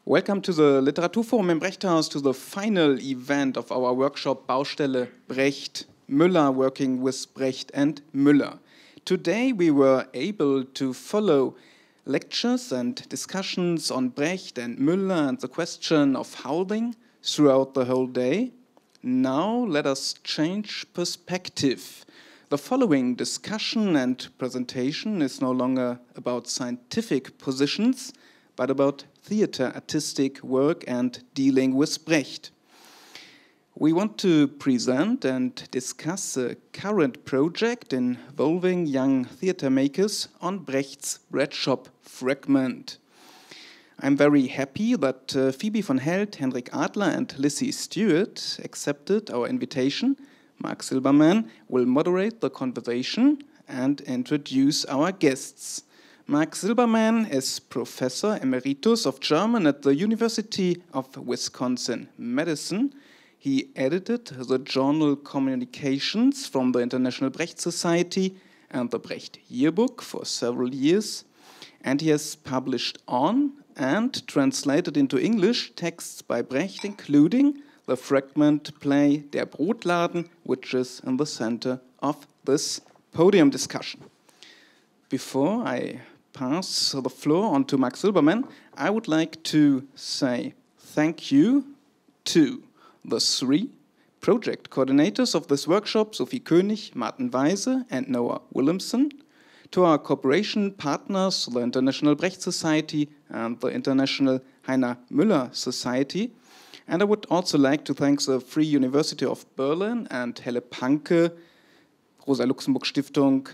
Welcome to the Literaturforum im Brecht-Haus, to the final event of our workshop Baustelle, Brecht, Müller, working with Brecht and Müller. Today we were able to follow lectures and discussions on Brecht and Müller and the question of housing throughout the whole day. Now let us change perspective. The following discussion and presentation is no longer about scientific positions, but about theater artistic work and dealing with Brecht. We want to present and discuss a current project involving young theater makers on Brecht's Breadshop Fragment. I'm very happy that Phoebe von Helle, Henrik Adler and Lizzie Stewart accepted our invitation. Marc Silberman will moderate the conversation and introduce our guests. Marc Silberman is Professor Emeritus of German at the University of Wisconsin-Madison. He edited the journal Communications from the International Brecht Society and the Brecht Yearbook for several years, and he has published on and translated into English texts by Brecht, including the Fragment play Der Brotladen, which is in the center of this podium discussion. Before I pass the floor on to Marc Silberman, I would like to say thank you to the three project coordinators of this workshop, Sophie König, Martin Weise, and Noah Williamson, to our cooperation partners, the International Brecht Society and the International Heiner Müller Society. And I would also like to thank the Free University of Berlin and Helle Panke, Rosa Luxemburg Stiftung,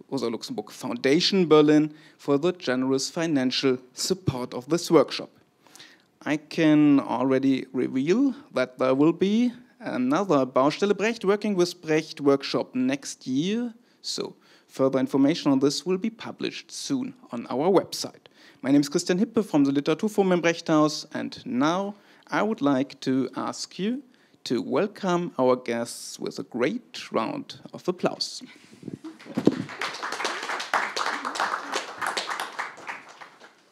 Rosa Luxemburg Foundation Berlin for the generous financial support of this workshop. I can already reveal that there will be another Baustelle Brecht working with Brecht workshop next year, so further information on this will be published soon on our website. My name is Christian Hippe from the Literaturforum im Brecht-Haus, and now I would like to ask you to welcome our guests with a great round of applause.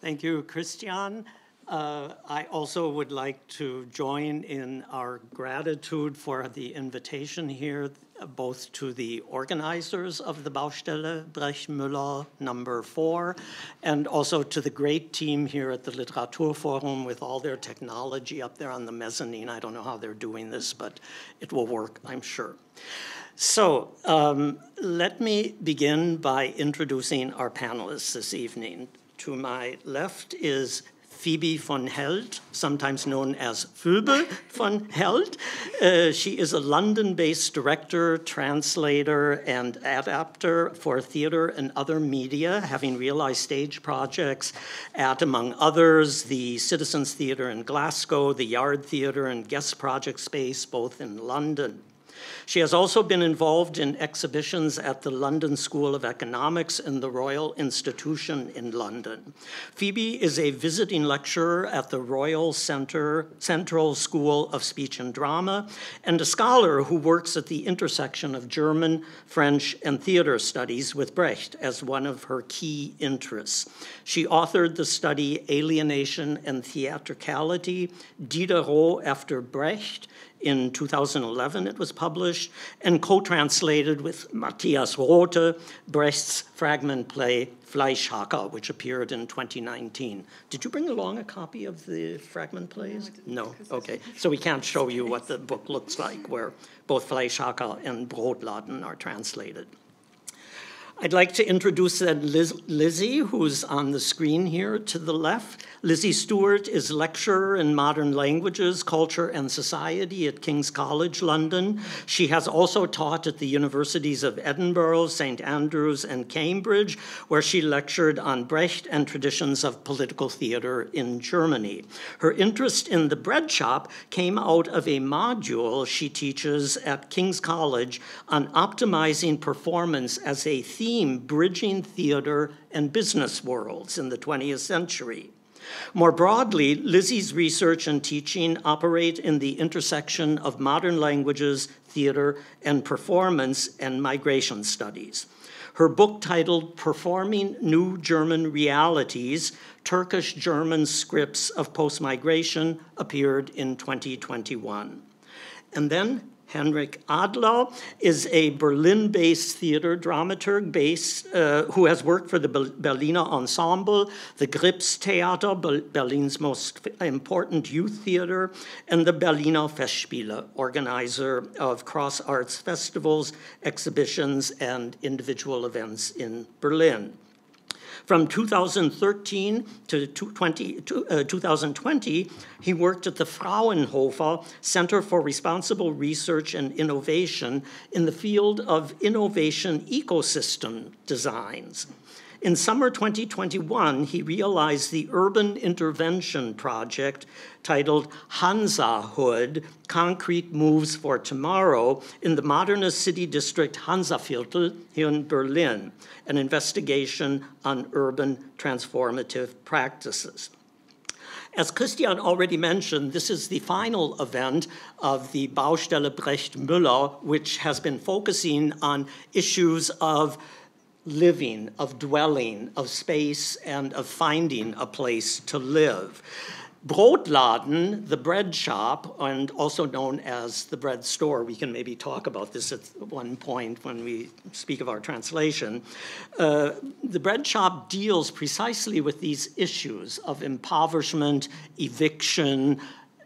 Thank you, Christian. I also would like to join in our gratitude for the invitation here, both to the organizers of the Baustelle Brecht Müller #4, and also to the great team here at the Literaturforum with all their technology up there on the mezzanine. I don't know how they're doing this, but it will work, I'm sure. So let me begin by introducing our panelists this evening. To my left is Phoebe von Helle, sometimes known as Phoebe von Helle. She is a London-based director, translator, and adapter for theater and other media, having realized stage projects at, among others, the Citizens Theatre in Glasgow, the Yard Theatre and Guest Project Space, both in London. She has also been involved in exhibitions at the London School of Economics and the Royal Institution in London. Phoebe is a visiting lecturer at the Royal Central School of Speech and Drama and a scholar who works at the intersection of German, French, and theater studies with Brecht as one of her key interests. She authored the study Alienation and Theatricality, Diderot after Brecht. In 2011, it was published and co-translated with Matthias Rothe, Brecht's Fragment play Fleischhacker, which appeared in 2019. Did you bring along a copy of the Fragment plays? No, okay. So we can't show you what the book looks like, where both Fleischhacker and Brotladen are translated. I'd like to introduce then Lizzie, who's on the screen here to the left. Lizzie Stewart is lecturer in modern languages, culture, and society at King's College, London. She has also taught at the universities of Edinburgh, St. Andrews, and Cambridge, where she lectured on Brecht and traditions of political theater in Germany. Her interest in the Breadshop came out of a module she teaches at King's College on optimizing performance as a theme bridging theater and business worlds in the 20th century. More broadly, Lizzie's research and teaching operate in the intersection of modern languages, theater, and performance and migration studies. Her book titled Performing New German Realities, Turkish-German Scripts of Post-Migration appeared in 2021. And then Henrik Adler is a Berlin-based theater dramaturg who has worked for the Berliner Ensemble, the Grips Theater, Berlin's most important youth theater, and the Berliner Festspiele, organizer of cross-arts festivals, exhibitions, and individual events in Berlin. From 2013 to 2020, he worked at the Fraunhofer Center for Responsible Research and Innovation in the field of innovation ecosystem designs. In summer 2021, he realized the urban intervention project titled Hansahood, Concrete Moves for Tomorrow, in the modernist city district Hansaviertel here in Berlin, an investigation on urban transformative practices. As Christian already mentioned, this is the final event of the Baustelle Brecht-Müller, which has been focusing on issues of living, of dwelling, of space, and of finding a place to live. Brotladen, the bread shop, and also known as the bread store, we can maybe talk about this at one point when we speak of our translation. The bread shop deals precisely with these issues of impoverishment, eviction,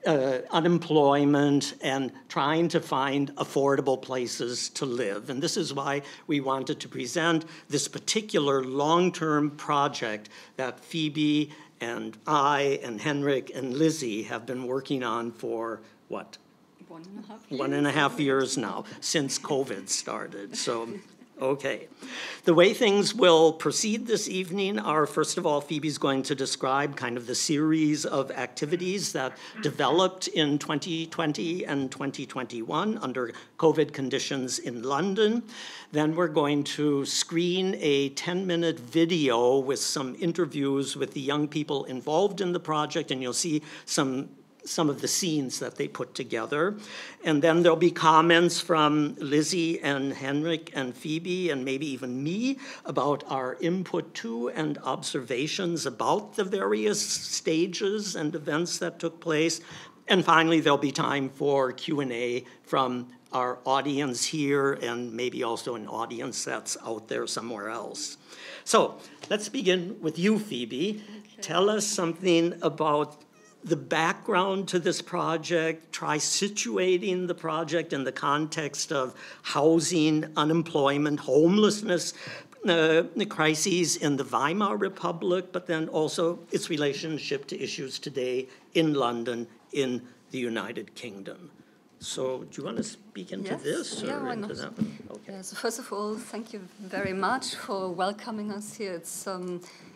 unemployment, and trying to find affordable places to live. And this is why we wanted to present this particular long-term project that Phoebe and I and Henrik and Lizzie have been working on for, what? 1.5 years. 1.5 years now, since COVID started. So, okay. The way things will proceed this evening are, first of all, Phoebe's going to describe kind of the series of activities that developed in 2020 and 2021 under COVID conditions in London. Then we're going to screen a 10-minute video with some interviews with the young people involved in the project, and you'll see some of the scenes that they put together. And then there'll be comments from Lizzie and Henrik and Phoebe and maybe even me about our input to and observations about the various stages and events that took place. And finally, there'll be time for Q&A from our audience here and maybe also an audience that's out there somewhere else. So let's begin with you, Phoebe. Okay. Tell us something about the background to this project, try situating the project in the context of housing, unemployment, homelessness, the crises in the Weimar Republic, but then also its relationship to issues today in London, in the United Kingdom. So do you want to speak into this? Yeah, or why into not? that one? Okay. Yeah, so first of all, thank you very much for welcoming us here.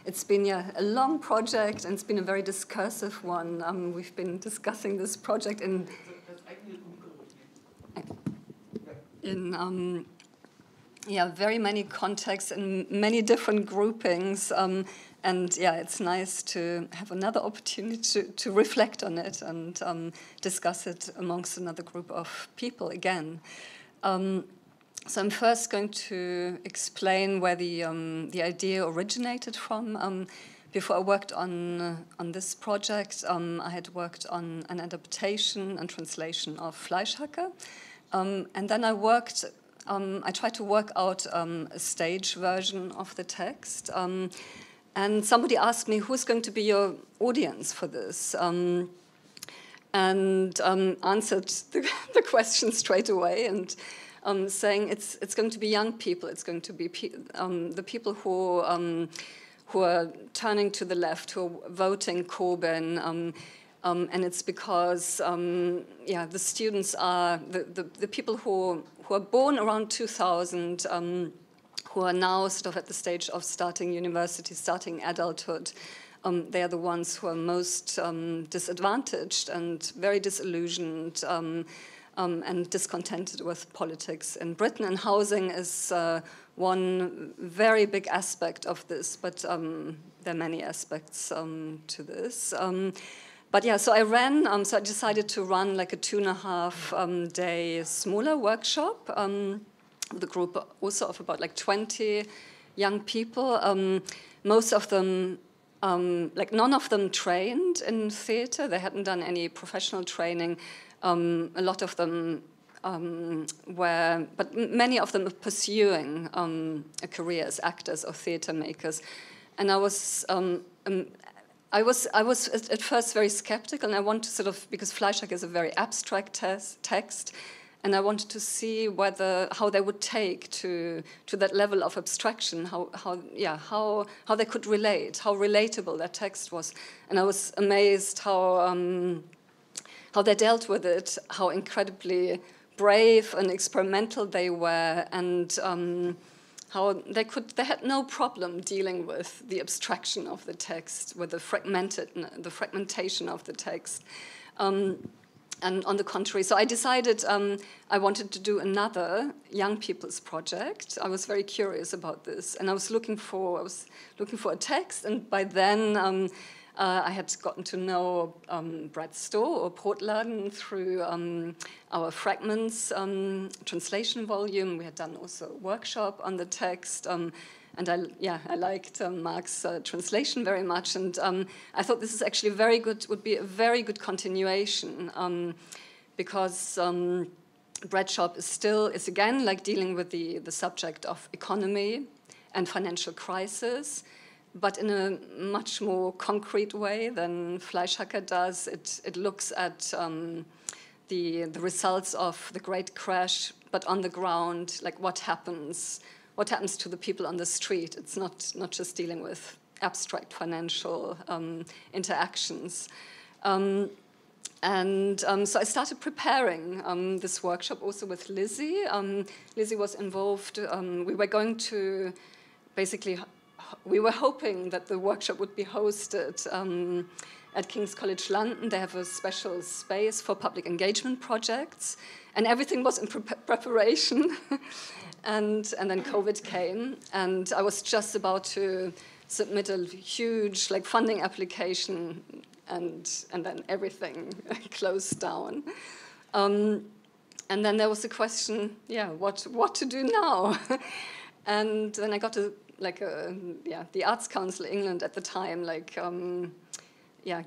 It's been a long project, and it's been a very discursive one. We've been discussing this project in very many contexts and many different groupings. And yeah, it's nice to have another opportunity to reflect on it and discuss it amongst another group of people again. So I'm first going to explain where the idea originated from. Before I worked on this project, I had worked on an adaptation and translation of Fleischhacke. And then I tried to work out a stage version of the text. And somebody asked me, who's going to be your audience for this? And answered the question straight away and saying it's going to be young people. It's going to be the people who are turning to the left, who are voting Corbyn. And it's because the students are the people who are born around 2000. Who are now sort of at the stage of starting university, starting adulthood. They are the ones who are most disadvantaged and very disillusioned and discontented with politics in Britain. And housing is one very big aspect of this, but there are many aspects to this. But yeah, so I decided to run like a 2.5 day smaller workshop. The group also of about like 20 young people. Most of them, like none of them trained in theater. They hadn't done any professional training. A lot of them were, but many of them are pursuing a career as actors or theater makers. And I was at first very skeptical, and I wanted to sort of, because Fleischhacker is a very abstract text, and I wanted to see how they would take to that level of abstraction, how they could relate, how relatable that text was, and I was amazed how they dealt with it, how incredibly brave and experimental they were, and how they had no problem dealing with the abstraction of the text, with the fragmentation of the text. And on the contrary, so I decided I wanted to do another young people's project. I was very curious about this, and I was looking for a text. And by then, I had gotten to know Brecht's or Brotladen through our Fragments translation volume. We had done also a workshop on the text. And I liked Marc's translation very much, and I thought this is actually would be a very good continuation, because Breadshop is again like dealing with the subject of economy and financial crisis, but in a much more concrete way than Fleischhacker does. It looks at the results of the Great Crash, but on the ground, like what happens to the people on the street. It's not just dealing with abstract financial interactions. So I started preparing this workshop also with Lizzie. Lizzie was involved. We were hoping that the workshop would be hosted at King's College London. They have a special space for public engagement projects, and everything was in preparation. And then COVID came, and I was just about to submit a huge funding application, and then everything closed down. And then there was the question, what to do now? And then I got the Arts Council England at the time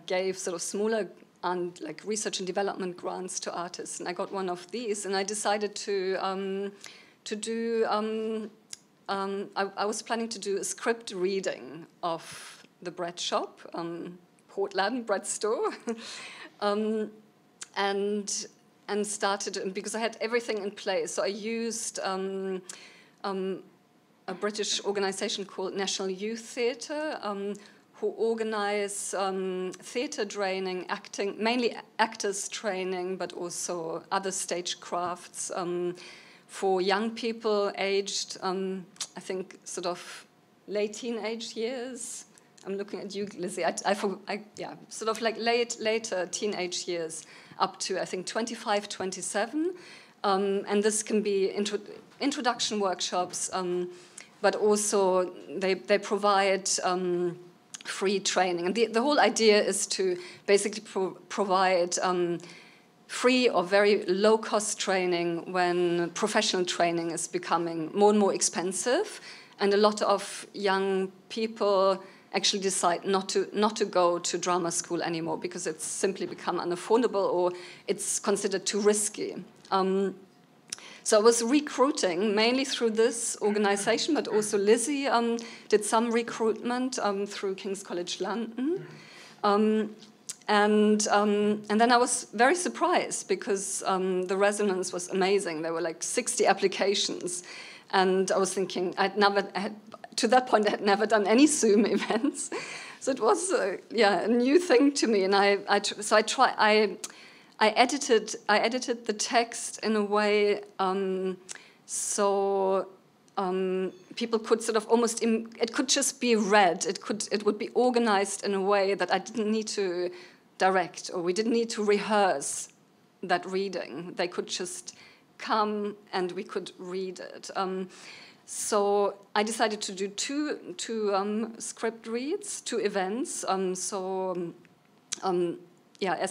gave sort of smaller and research and development grants to artists, and I got one of these, and I decided to do. I was planning to do a script reading of the Breadshop, Brotladen, Bread store, and started, because I had everything in place. So I used a British organisation called National Youth Theatre, who organise theatre training, acting, mainly actors training, but also other stage crafts for young people aged, I think, sort of late teenage years. I'm looking at you, Lizzie. Sort of later teenage years, up to I think 25, 27, and this can be introduction workshops, but also they provide free training, and the whole idea is to basically provide free or very low-cost training when professional training is becoming more and more expensive, and a lot of young people actually decide not to go to drama school anymore because it's simply become unaffordable or it's considered too risky. So I was recruiting mainly through this organization, but also Lizzie did some recruitment through King's College London. And then I was very surprised because the resonance was amazing. There were like 60 applications. And I was thinking, to that point, I had never done any Zoom events. So it was, a new thing to me. And I edited the text in a way so people could sort of almost, it could just be read. It would be organized in a way that I didn't need to direct, or we didn't need to rehearse that reading. They could just come and we could read it. So I decided to do two script reads, 2 events. As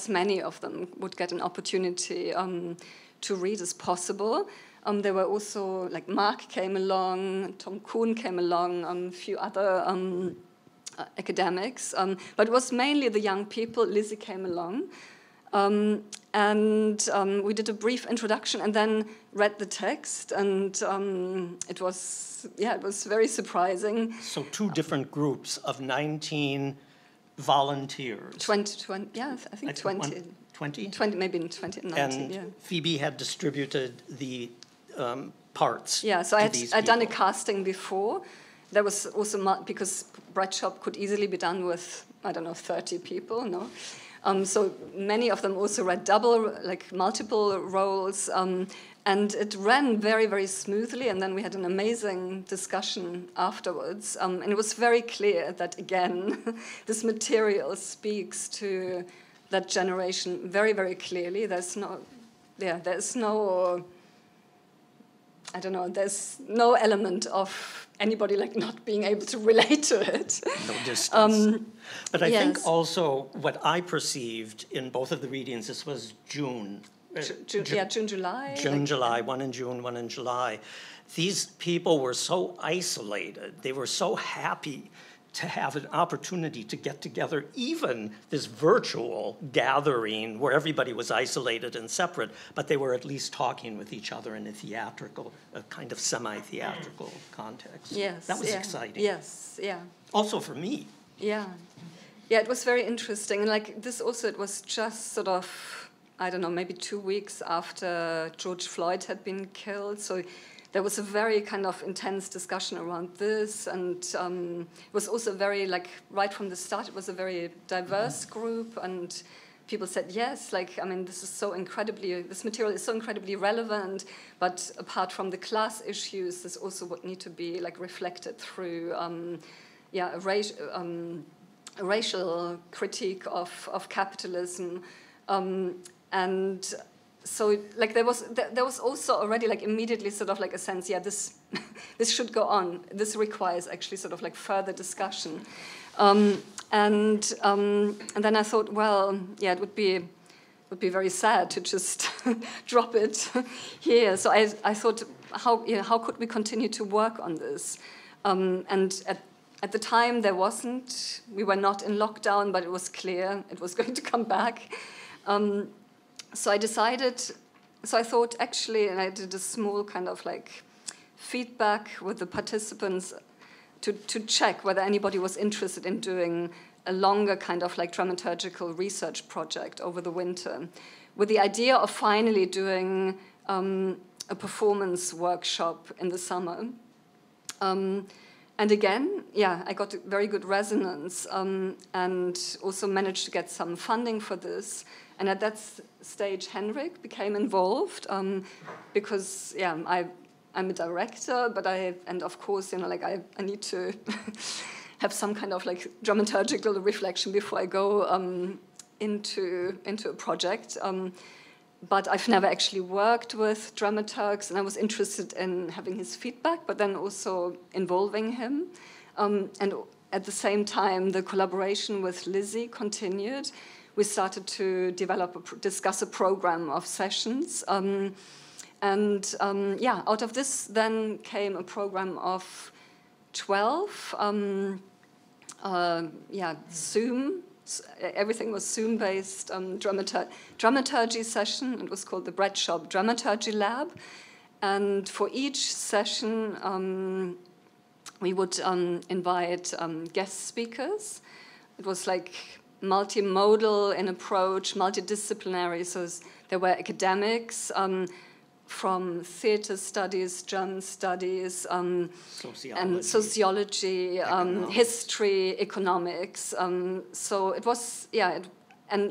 many of them would get an opportunity to read as possible. There were also, like, Marc came along, Tom Kuhn came along, a few other academics, but it was mainly the young people. Lizzie came along, and we did a brief introduction and then read the text, and it was very surprising. So 2 different groups of 19 volunteers. 20, yeah, I think 20. 20? 20, maybe in 2019, and yeah. Phoebe had distributed the parts. Yeah, so I'd done a people. casting before. There was also, because Breadshop could easily be done with, I don't know, 30 people, no? So many of them also read multiple roles, and it ran very, very smoothly, and then we had an amazing discussion afterwards, and it was very clear that, again, this material speaks to that generation very, very clearly. There's no, I don't know, there's no element of anybody not being able to relate to it. No distance. But I think yes. also what I perceived in both of the readings, this was June. June, July. June, July, one in June, one in July. These people were so isolated. They were so happy to have an opportunity to get together, even this virtual gathering where everybody was isolated and separate, but they were at least talking with each other in a theatrical, a kind of semi-theatrical context. Yes. That was exciting. Yes, yeah. Also for me. Yeah. Yeah, it was very interesting. And this also, it was just sort of, I don't know, maybe 2 weeks after George Floyd had been killed. So there was a very kind of intense discussion around this, and it was also very, right from the start, it was a very diverse group, and people said, yes, this material is so incredibly relevant, but apart from the class issues, this also would need to be, reflected through, a racial critique of capitalism, and so there was also already immediately sort of a sense, this this should go on. This requires actually sort of further discussion, and then I thought, well, yeah, it would be very sad to just drop it here. So I thought, how could we continue to work on this? And at the time we were not in lockdown, but it was clear it was going to come back. So I thought actually, and I did a small kind of feedback with the participants to check whether anybody was interested in doing a longer kind of dramaturgical research project over the winter, with the idea of finally doing a performance workshop in the summer. And again, I got a very good resonance, and also managed to get some funding for this. And at that stage, Henrik became involved, because I'm a director, but and of course, I need to have some kind of dramaturgical reflection before I go into a project. But I've never actually worked with dramaturgs, and I was interested in having his feedback, but then also involving him. And at the same time, the collaboration with Lizzie continued. We started to discuss a program of sessions. Out of this then came a program of 12, Zoom. Everything was Zoom-based dramaturgy session. It was called the Breadshop Dramaturgy Lab. And for each session, we would invite guest speakers. It was multimodal in approach, multidisciplinary. So there were academics from theater studies, German studies, sociology, history, economics. So it was,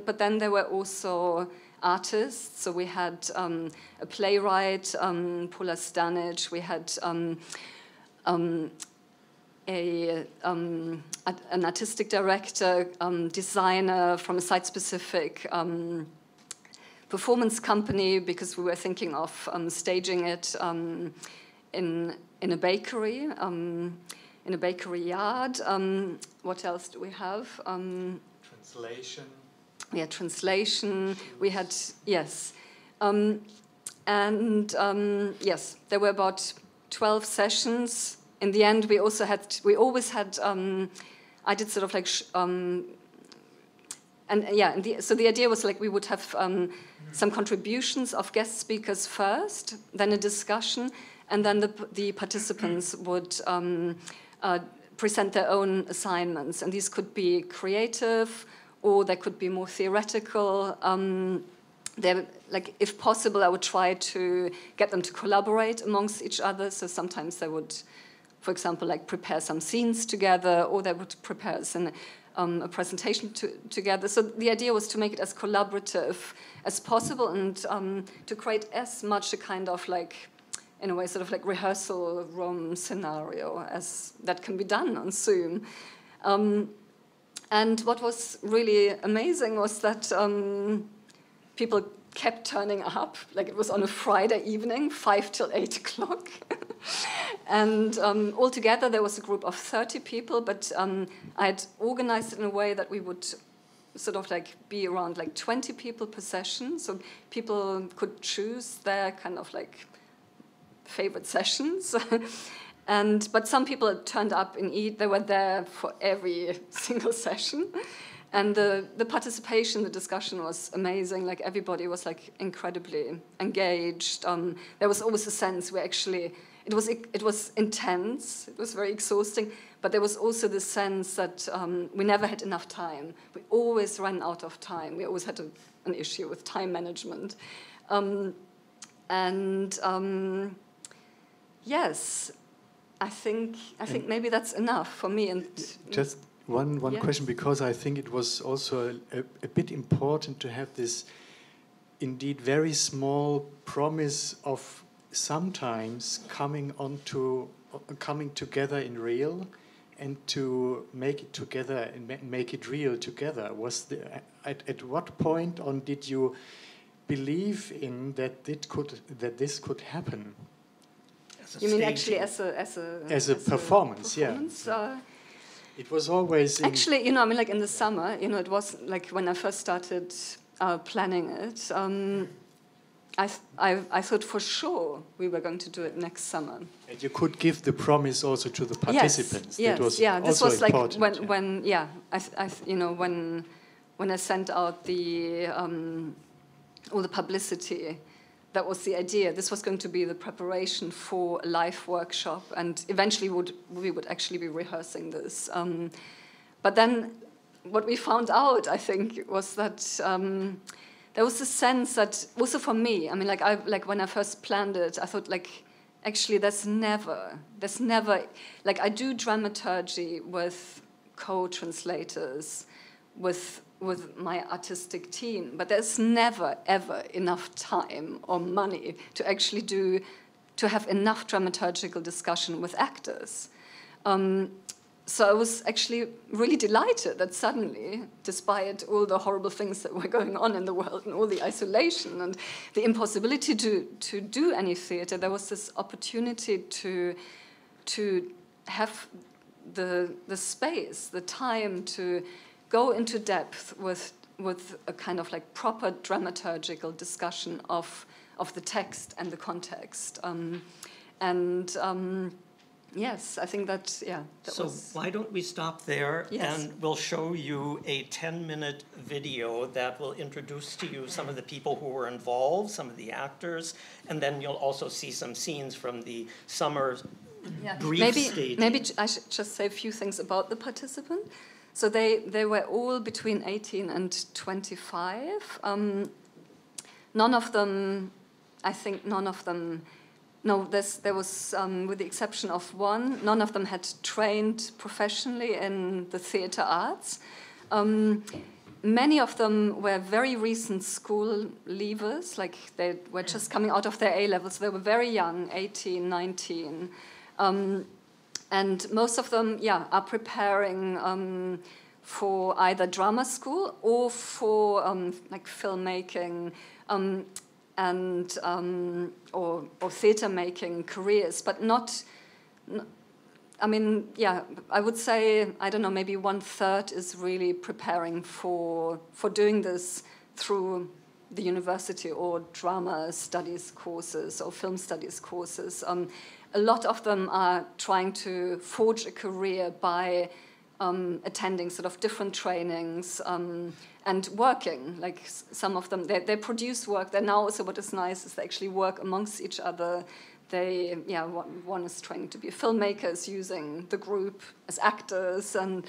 but then there were also artists. So we had a playwright, Paula Stanic. We had an artistic director, designer from a site-specific performance company, because we were thinking of staging it in a bakery, yard. What else do we have? Translation. We had translation. We had, yes. And yes, there were about 12 sessions. In the end, we always had, I did sort of like, so the idea was like we would have some contributions of guest speakers first, then a discussion, and then the participants would present their own assignments. And these could be creative, or they could be more theoretical. Like, if possible, I would try to get them to collaborate amongst each other. So sometimes they would, for example, like prepare some scenes together, or they would prepare a presentation together. So the idea was to make it as collaborative as possible, and to create as much a kind of like, in a way, sort of like rehearsal room scenario as that can be done on Zoom. And what was really amazing was that people kept turning up. Like, it was on a Friday evening, 5 till 8 o'clock. And altogether there was a group of 30 people, but I had organized it in a way that we would sort of like be around like 20 people per session. So people could choose their kind of like favorite sessions. But some people turned up they were there for every single session. And the participation, the discussion was amazing. Like, everybody was like incredibly engaged. There was always a sense where actually it was intense. It was very exhausting. But there was also the sense that we never had enough time. We always ran out of time. We always had an issue with time management. Yes, I think maybe that's enough for me. And just one yeah. question, because I think it was also a bit important to have this indeed very small promise of sometimes coming together in real, and to make it together and make it real together. At what point on did you believe in that this could happen? You mean actually as a performance? Yeah. It was always actually, I mean, like in the summer, it was like when I first started planning it. I thought for sure we were going to do it next summer. And you could give the promise also to the participants. Yes. That was This also was like important, when I sent out all the publicity. That was the idea. This was going to be the preparation for a live workshop, and eventually we would actually be rehearsing this. But then what we found out, I think, was that there was a sense that, also for me, I mean, like when I first planned it, I thought, like, actually there's never, like, I do dramaturgy with co-translators, with my artistic team, but there's never, ever enough time or money to actually to have enough dramaturgical discussion with actors. So I was actually really delighted that suddenly, despite all the horrible things that were going on in the world and all the isolation and the impossibility to do any theater, there was this opportunity to have the space, the time to go into depth with a kind of like proper dramaturgical discussion of the text and the context. Yes, I think that, yeah. So why don't we stop there, yes. And we'll show you a 10-minute video that will introduce to you some of the people who were involved, some of the actors, and then you'll also see some scenes from the summer brief staging. Maybe I should just say a few things about the participant. So they were all between 18 and 25. None of them, no, there was, with the exception of one, none of them had trained professionally in the theater arts. Many of them were very recent school leavers, like they were just coming out of their A-levels. They were very young, 18, 19. And most of them, are preparing for either drama school or for like filmmaking or theater making careers, but not. I mean, I would say, I don't know, maybe 1/3 is really preparing for doing this through the university or drama studies courses or film studies courses. A lot of them are trying to forge a career by attending sort of different trainings and working. Like some of them, they produce work. They're now also, what is nice is they actually work amongst each other. They, one is training to be a filmmaker, is using the group as actors, and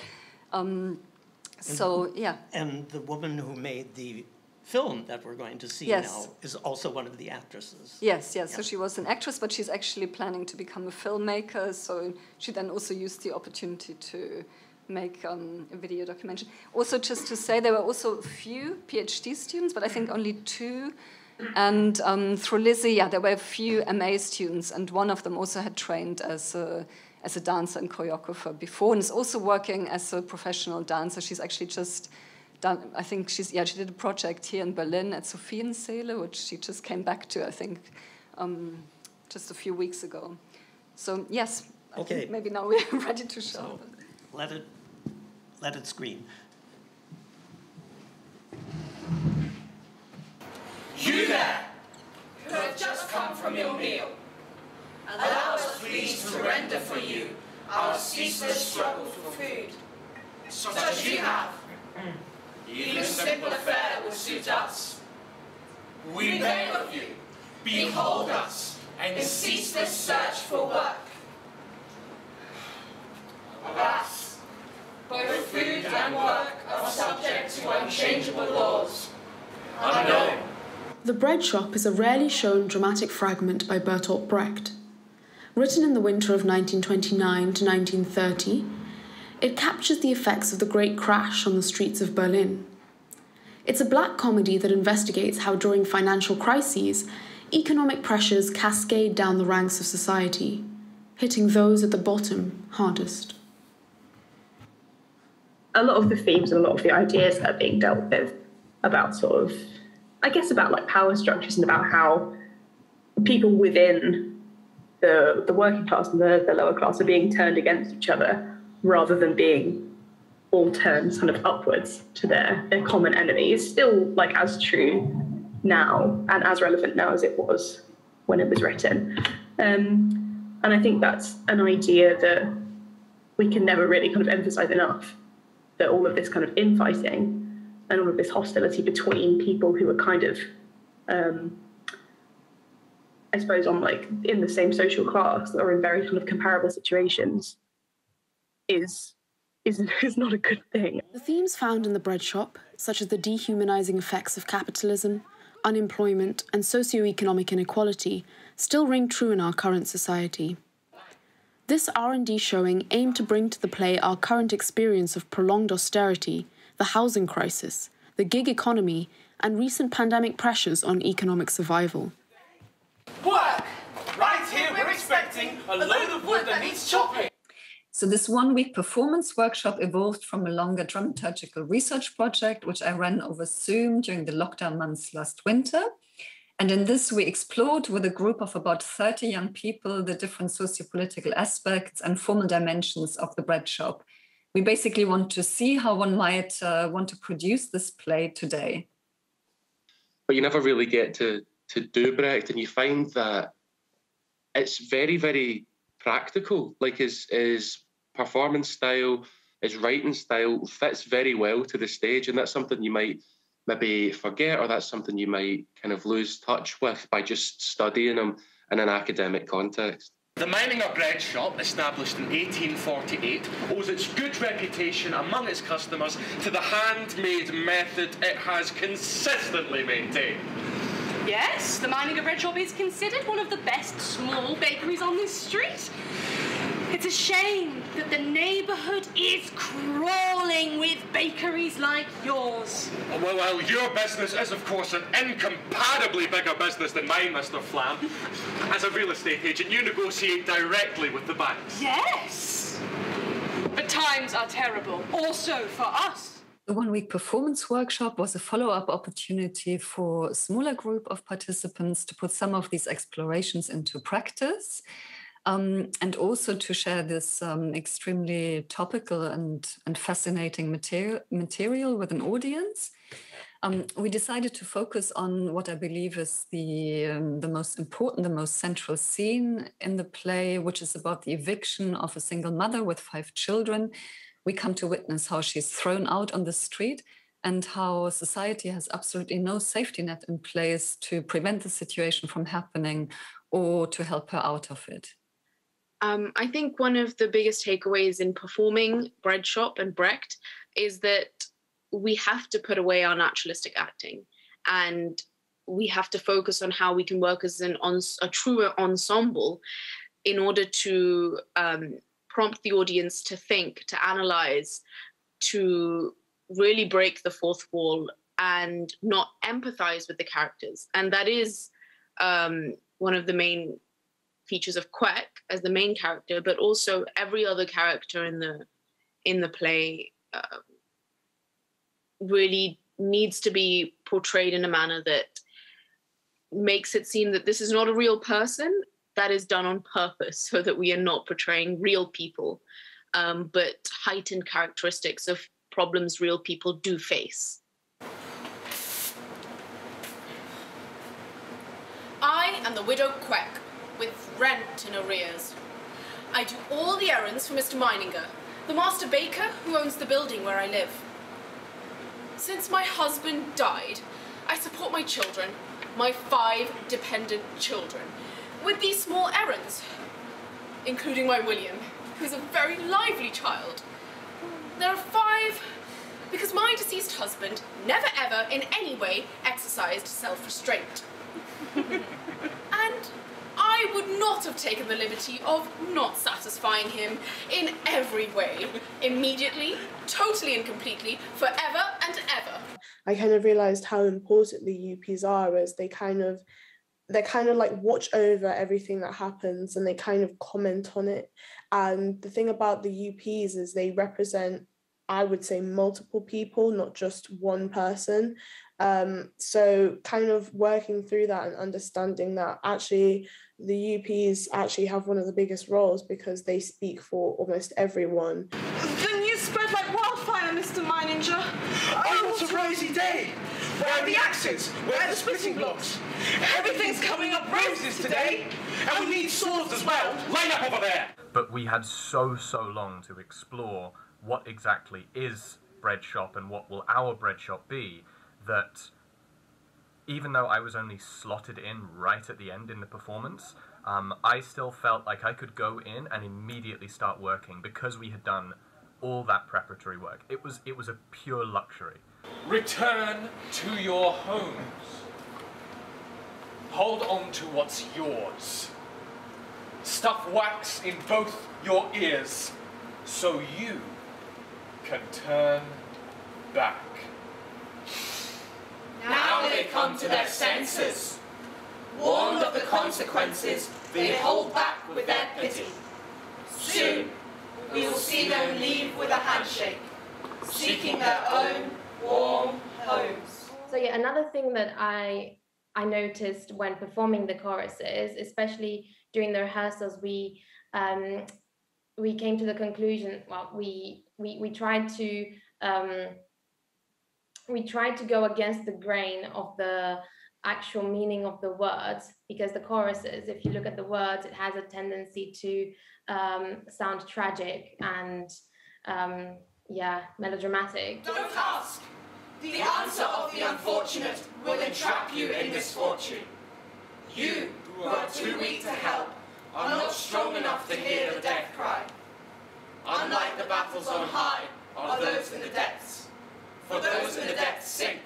so, yeah. And the woman who made the film that we're going to see now is also one of the actresses. Yes. So she was an actress, but she's actually planning to become a filmmaker. So she then also used the opportunity to make a video documentary. Also, just to say, there were also a few PhD students, but I think only 2. And through Lizzie, there were a few MA students, and one of them also had trained as a dancer and choreographer before, and is also working as a professional dancer. She's actually just done, I think she did a project here in Berlin at Sophienseele, which she just came back to, I think, just a few weeks ago. So, yes, I think maybe now we're ready to show. So, let it scream. You there, who have just come from your meal, allow us please to render for you our ceaseless struggle for food, such as you have. Even simple fare will suit us. We beg of you, behold us in ceaseless search for work. Alas, both food and work are subject to unchangeable laws, unknown. The Breadshop is a rarely shown dramatic fragment by Bertolt Brecht. Written in the winter of 1929 to 1930, it captures the effects of the Great Crash on the streets of Berlin. It's a black comedy that investigates how during financial crises, economic pressures cascade down the ranks of society, hitting those at the bottom hardest. A lot of the themes and a lot of the ideas that are being dealt with about sort of, I guess, about like power structures and about how people within the working class and the lower class are being turned against each other rather than being all turned kind of upwards to their common enemy is still like as true now and as relevant now as it was when it was written. And I think that's an idea that we can never really kind of emphasize enough, that all of this kind of infighting and all of this hostility between people who are kind of, I suppose, on like in the same social class or in very kind of comparable situations is not a good thing. The themes found in the Breadshop, such as the dehumanizing effects of capitalism, unemployment, and socioeconomic inequality, still ring true in our current society. This R&D showing aimed to bring to the play our current experience of prolonged austerity, the housing crisis, the gig economy, and recent pandemic pressures on economic survival. Work! Right here we're expecting a load of wood that needs chopping. So this one-week performance workshop evolved from a longer dramaturgical research project, which I ran over Zoom during the lockdown months last winter. And in this, we explored with a group of about 30 young people the different sociopolitical aspects and formal dimensions of the Breadshop. We basically want to see how one might want to produce this play today. But you never really get to do Brecht, and you find that it's very, very practical. Like his performance style, his writing style fits very well to the stage, and that's something you might maybe forget, or that's something you might kind of lose touch with by just studying him in an academic context. The Meininger Breadshop, established in 1848, owes its good reputation among its customers to the handmade method it has consistently maintained. Yes, the Meininger Breadshop is considered one of the best small bakeries on this street. It's a shame that the neighbourhood is crawling with bakeries like yours. Well, your business is, of course, an incomparably bigger business than mine, Mr. Flam. As a real estate agent, you negotiate directly with the banks. Yes, but times are terrible, also for us. The one-week performance workshop was a follow-up opportunity for a smaller group of participants to put some of these explorations into practice. And also to share this extremely topical and fascinating material with an audience. we decided to focus on what I believe is the most important, the most central scene in the play, which is about the eviction of a single mother with 5 children. We come to witness how she's thrown out on the street and how society has absolutely no safety net in place to prevent the situation from happening or to help her out of it. I think one of the biggest takeaways in performing Breadshop and Brecht is that we have to put away our naturalistic acting, and we have to focus on how we can work as a true ensemble in order to prompt the audience to think, to analyze, to really break the fourth wall and not empathize with the characters. And that is one of the main features of Queck as the main character, but also every other character in the play really needs to be portrayed in a manner that makes it seem that this is not a real person. That is done on purpose so that we are not portraying real people, but heightened characteristics of problems real people do face. I am the widow Queck, with rent in arrears. I do all the errands for Mr. Meininger, the master baker who owns the building where I live. Since my husband died, I support my children, my 5 dependent children, with these small errands, including my William, who's a very lively child. There are 5 because my deceased husband never ever in any way exercised self-restraint. And I would not have taken the liberty of not satisfying him in every way, immediately, totally and completely, forever and ever. I kind of realised how important the UPs are, as they kind of like watch over everything that happens and they kind of comment on it. And the thing about the UPs is they represent, I would say, multiple people, not just one person. So kind of working through that and understanding that actually the UPs actually have one of the biggest roles because they speak for almost everyone. The news spread like wildfire, Mr. Meininger. Oh, what a rosy day! Where are the axes? Where are the splitting blocks? Everything's coming up roses today, and we need swords as well. Line up over there! But we had so long to explore what exactly is Breadshop and what will our Breadshop be, that even though I was only slotted in right at the end in the performance, I still felt like I could go in and immediately start working because we had done all that preparatory work. It was a pure luxury. Return to your homes. Hold on to what's yours. Stuff wax in both your ears so you can turn back. Now they come to their senses. Warned of the consequences, they hold back with their pity. Soon, we will see them leave with a handshake, seeking their own warm homes. So yeah, another thing that I noticed when performing the choruses, especially during the rehearsals, we came to the conclusion. Well, we tried to go against the grain of the actual meaning of the words, because the choruses, if you look at the words, it has a tendency to sound tragic and melodramatic. Don't ask. The answer of the unfortunate will entrap you in misfortune. You, who are too weak to help, are not strong enough to hear the death cry. Unlike the battles on high, are those in the depths. For those in the depths sink,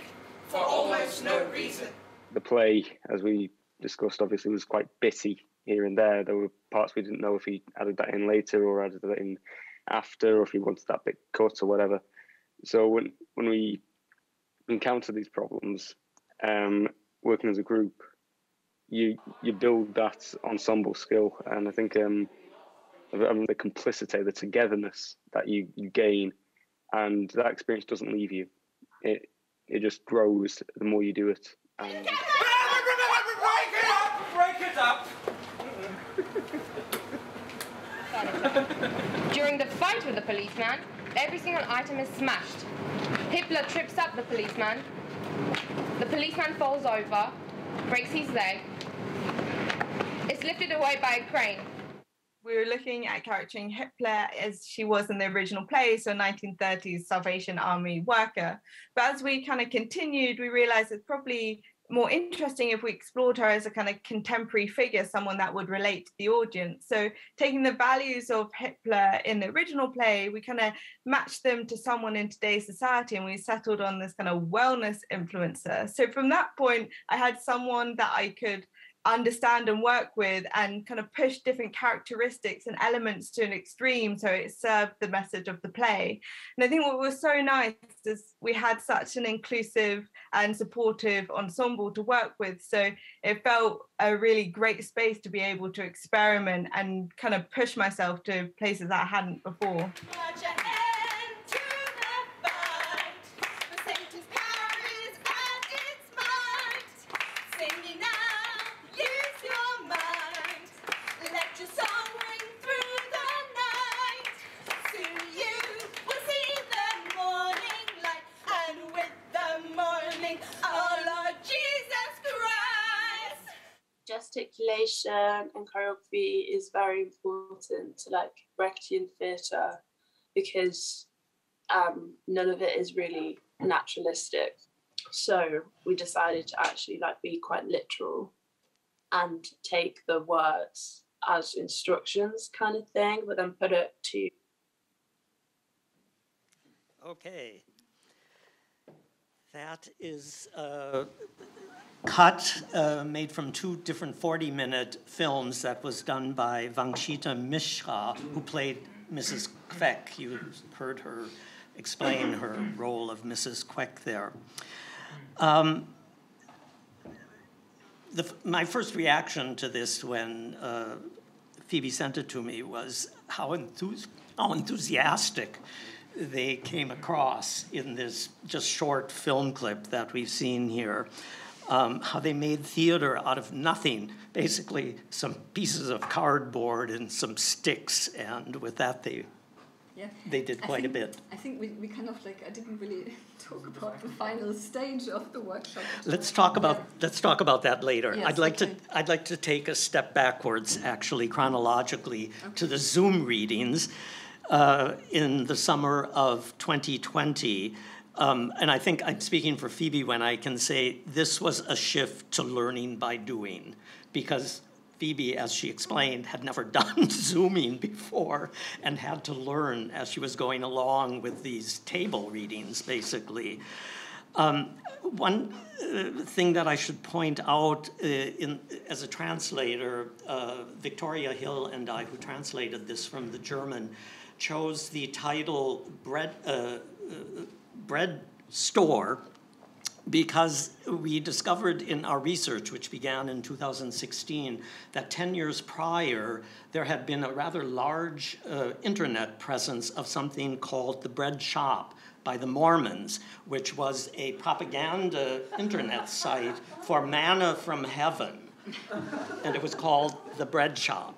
for almost no reason. The play, as we discussed, obviously was quite bitty here and there. There were parts we didn't know if he added that in later or added that in after, or if he wanted that bit cut or whatever. So when we encounter these problems, working as a group, you build that ensemble skill, and I think the complicity, the togetherness that you gain, and that experience doesn't leave you. It just grows the more you do it. And Break it up! During the fight with the policeman, every single item is smashed. Hitler trips up the policeman, The policeman falls over, breaks his leg. It's lifted away by a crane. We were looking at charactering Hitler as she was in the original play, so 1930s Salvation Army worker. But as we kind of continued, we realized it's probably more interesting if we explored her as a kind of contemporary figure, someone that would relate to the audience. So taking the values of Hitler in the original play, we kind of matched them to someone in today's society, and we settled on this kind of wellness influencer. So from that point, I had someone that I could understand and work with and kind of push different characteristics and elements to an extreme so it served the message of the play. And I think what was so nice is we had such an inclusive and supportive ensemble to work with, so it felt a really great space to be able to experiment and kind of push myself to places that I hadn't before. Gesticulation and choreography is very important to like Brechtian theatre because none of it is really naturalistic. So we decided to actually like be quite literal and take the words as instructions kind of thing, but then put it to... Okay. That is cut made from two different 40-minute films that was done by Vangshita Mishra, who played Mrs. Queck. You heard her explain her role of Mrs. Queck there. My first reaction to this when Phoebe sent it to me was how enthusiastic they came across in this just short film clip that we've seen here. How they made theater out of nothing, basically some pieces of cardboard and some sticks, and with that they did quite a bit. I think we kind of like, I didn't really talk about the final stage of the workshop. Let's talk about that later. Yes, I'd like to take a step backwards, actually chronologically, to the Zoom readings in the summer of 2020. And I think I'm speaking for Phoebe when I can say this was a shift to learning by doing, because Phoebe, as she explained, had never done Zooming before and had to learn as she was going along with these table readings, basically. One thing that I should point out as a translator, Victoria Hill and I, who translated this from the German, chose the title Bread Store because we discovered in our research, which began in 2016, that 10 years prior, there had been a rather large internet presence of something called the Breadshop by the Mormons, which was a propaganda internet site for manna from heaven. And it was called the Breadshop.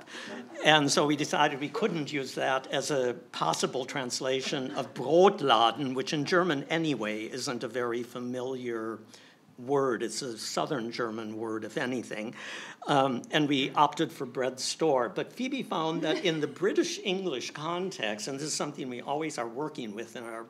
And so we decided we couldn't use that as a possible translation of Brotladen, which in German anyway isn't a very familiar word. It's a Southern German word, if anything. And we opted for bread store. But Phoebe found that in the British English context, and this is something we always are working with in our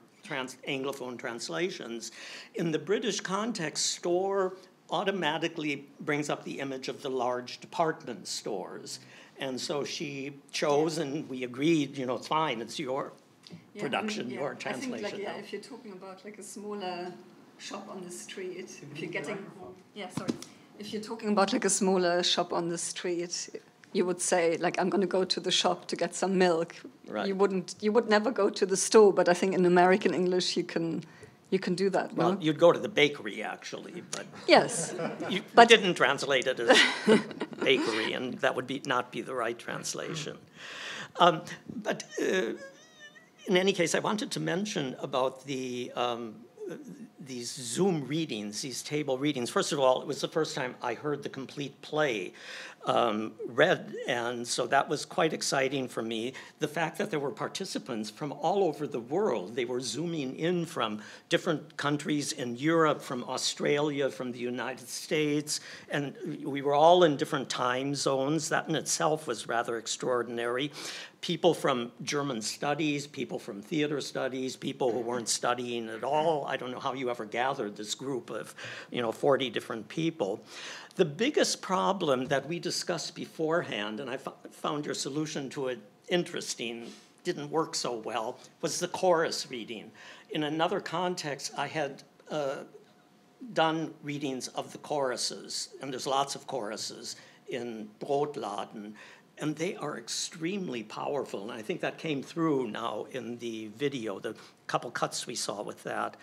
Anglophone translations, in the British context, store automatically brings up the image of the large department stores. And so she chose, and we agreed, you know, it's fine, it's your production, your translation. I think, like, if you're talking about like a smaller shop on the street, if you're getting, if you're talking about like a smaller shop on the street, you would say, like, I'm going to go to the shop to get some milk. Right. You would never go to the store, but I think in American English you can do that. Well, no? you'd go to the bakery, actually, but yes, you didn't translate it as bakery, and that would not be the right translation. But in any case, I wanted to mention about the these Zoom readings, these table readings. First of all, it was the first time I heard the complete play read, and so that was quite exciting for me. The fact that there were participants from all over the world. They were Zooming in from different countries in Europe, from Australia, from the United States, and we were all in different time zones. That in itself was rather extraordinary. People from German studies, people from theater studies, people who weren't studying at all. I don't know how you ever gathered this group of, 40 different people. The biggest problem that we discussed beforehand, and I found your solution to it interesting, didn't work so well, was the chorus reading. In another context, I had done readings of the choruses, and there's lots of choruses in Brotladen, and they are extremely powerful. And I think that came through now in the video, the couple cuts we saw with that.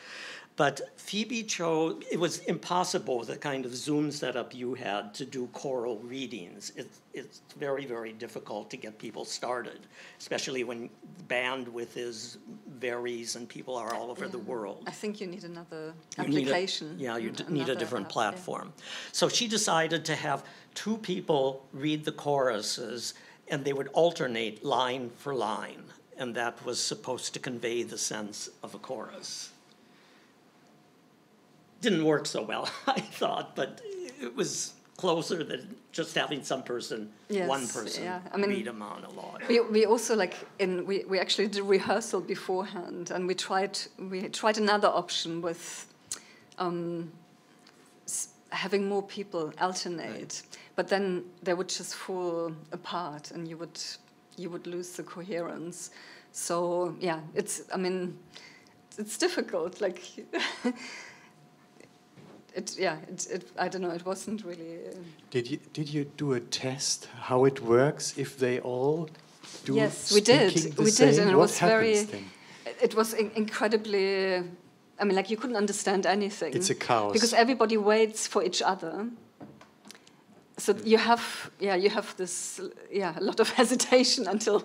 But Phoebe chose, it was impossible, the kind of Zoom setup you had, to do choral readings. It's very, very difficult to get people started, especially when bandwidth varies and people are all over the world. I think you need another application. You need a different platform. Yeah. So she decided to have two people read the choruses, and they would alternate line for line, and that was supposed to convey the sense of a chorus. Didn't work so well, I thought, but it was closer than just having one person read a monologue. We also we actually did rehearsal beforehand, and we tried another option with having more people alternate, right. But then they would just fall apart, and you would lose the coherence. So yeah, it's difficult. I don't know. It wasn't really. Did you do a test how it works if they all do? Yes, we did, and it was very. Then? It was incredibly. You couldn't understand anything. It's a chaos because everybody waits for each other. So you have this a lot of hesitation until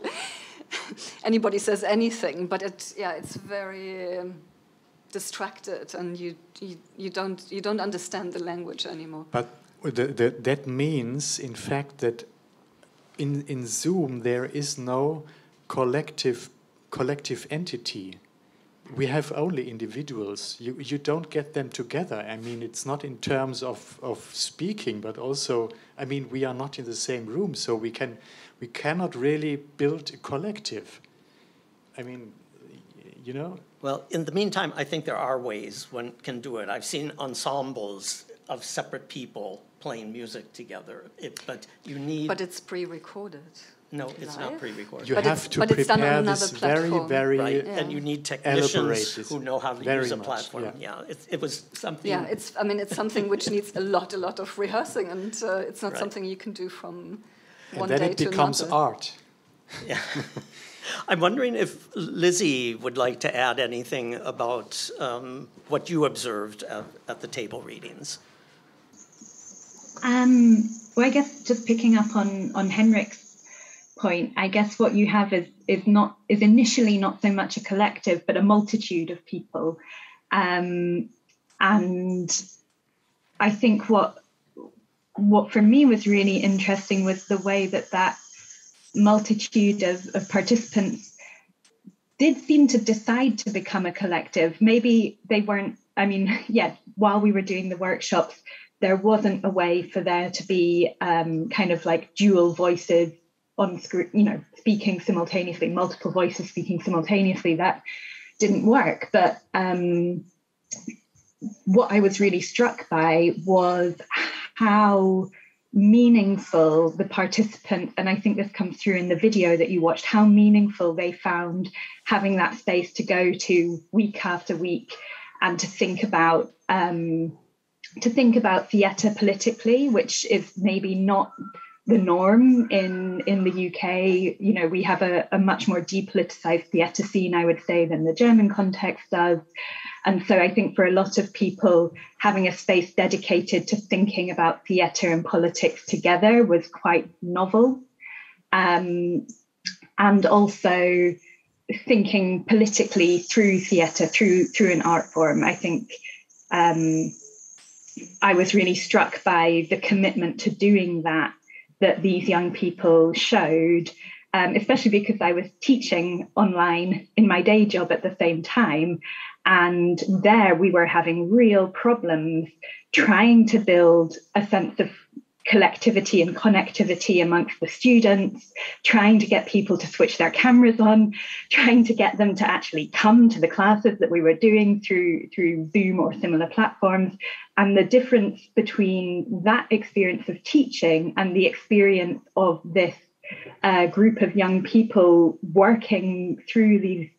anybody says anything. But it's very. Distracted, and you don't understand the language anymore. But that means, in fact, that in Zoom there is no collective entity. We have only individuals. You don't get them together. It's not in terms of speaking, but also, we are not in the same room, so we cannot really build a collective. Well, in the meantime, I think there are ways one can do it. I've seen ensembles of separate people playing music together, but you need... But it's pre-recorded. No, it's not pre-recorded. You have to prepare this very right. Yeah. And you need technicians who know how to use a platform. Yeah, it was something... Yeah, it's something which needs a lot of rehearsing, and it's not something you can do from one day to another. And then it becomes art. Yeah. I'm wondering if Lizzie would like to add anything about what you observed at the table readings. Well, I guess just picking up on Henrik's point, I guess what you have is initially not so much a collective, but a multitude of people. And I think what for me was really interesting was the way that multitude of participants did seem to decide to become a collective. Maybe they weren't, while we were doing the workshops, there wasn't a way for there to be dual voices on screen, speaking simultaneously, multiple voices speaking simultaneously. That didn't work. But what I was really struck by was how meaningful the participant, and I think this comes through in the video that you watched, how meaningful they found having that space to go to week after week and to think about theatre politically, which is maybe not the norm in the UK. We have a much more depoliticized theatre scene, I would say, than the German context does. And so I think for a lot of people, having a space dedicated to thinking about theatre and politics together was quite novel. And also thinking politically through theatre, through an art form. I think I was really struck by the commitment to doing that these young people showed, especially because I was teaching online in my day job at the same time. And there we were having real problems trying to build a sense of collectivity and connectivity amongst the students, trying to get people to switch their cameras on, trying to get them to actually come to the classes that we were doing through Zoom or similar platforms. And the difference between that experience of teaching and the experience of this group of young people working through these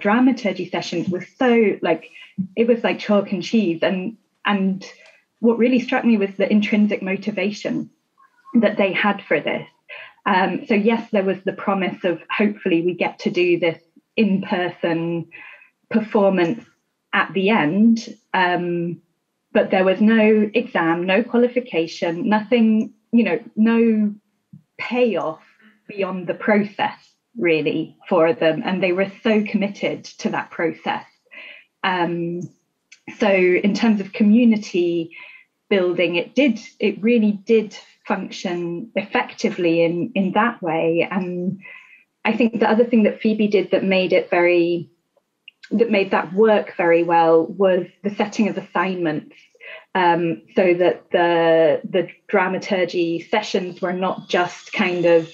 dramaturgy sessions was so it was like chalk and cheese. And what really struck me was the intrinsic motivation that they had for this. So yes, there was the promise of hopefully we get to do this in-person performance at the end, but there was no exam, no qualification, nothing, no payoff beyond the process really for them. And they were so committed to that process. So in terms of community building, it really did function effectively in that way. And I think the other thing that Phoebe did that made that work very well was the setting of assignments, so that the dramaturgy sessions were not just kind of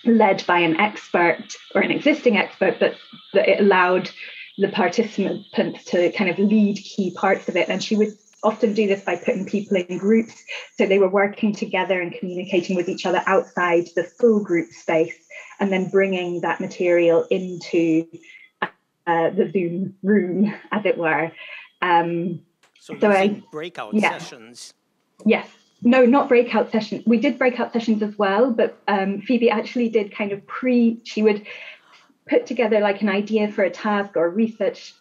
led by an expert or an existing expert, but that it allowed the participants to kind of lead key parts of it. And she would often do this by putting people in groups, so they were working together and communicating with each other outside the full group space, and then bringing that material into the Zoom room, as it were. So breakout sessions. Yes. No, not breakout sessions. We did breakout sessions as well, but Phoebe actually did kind of she would put together like an idea for a task or a research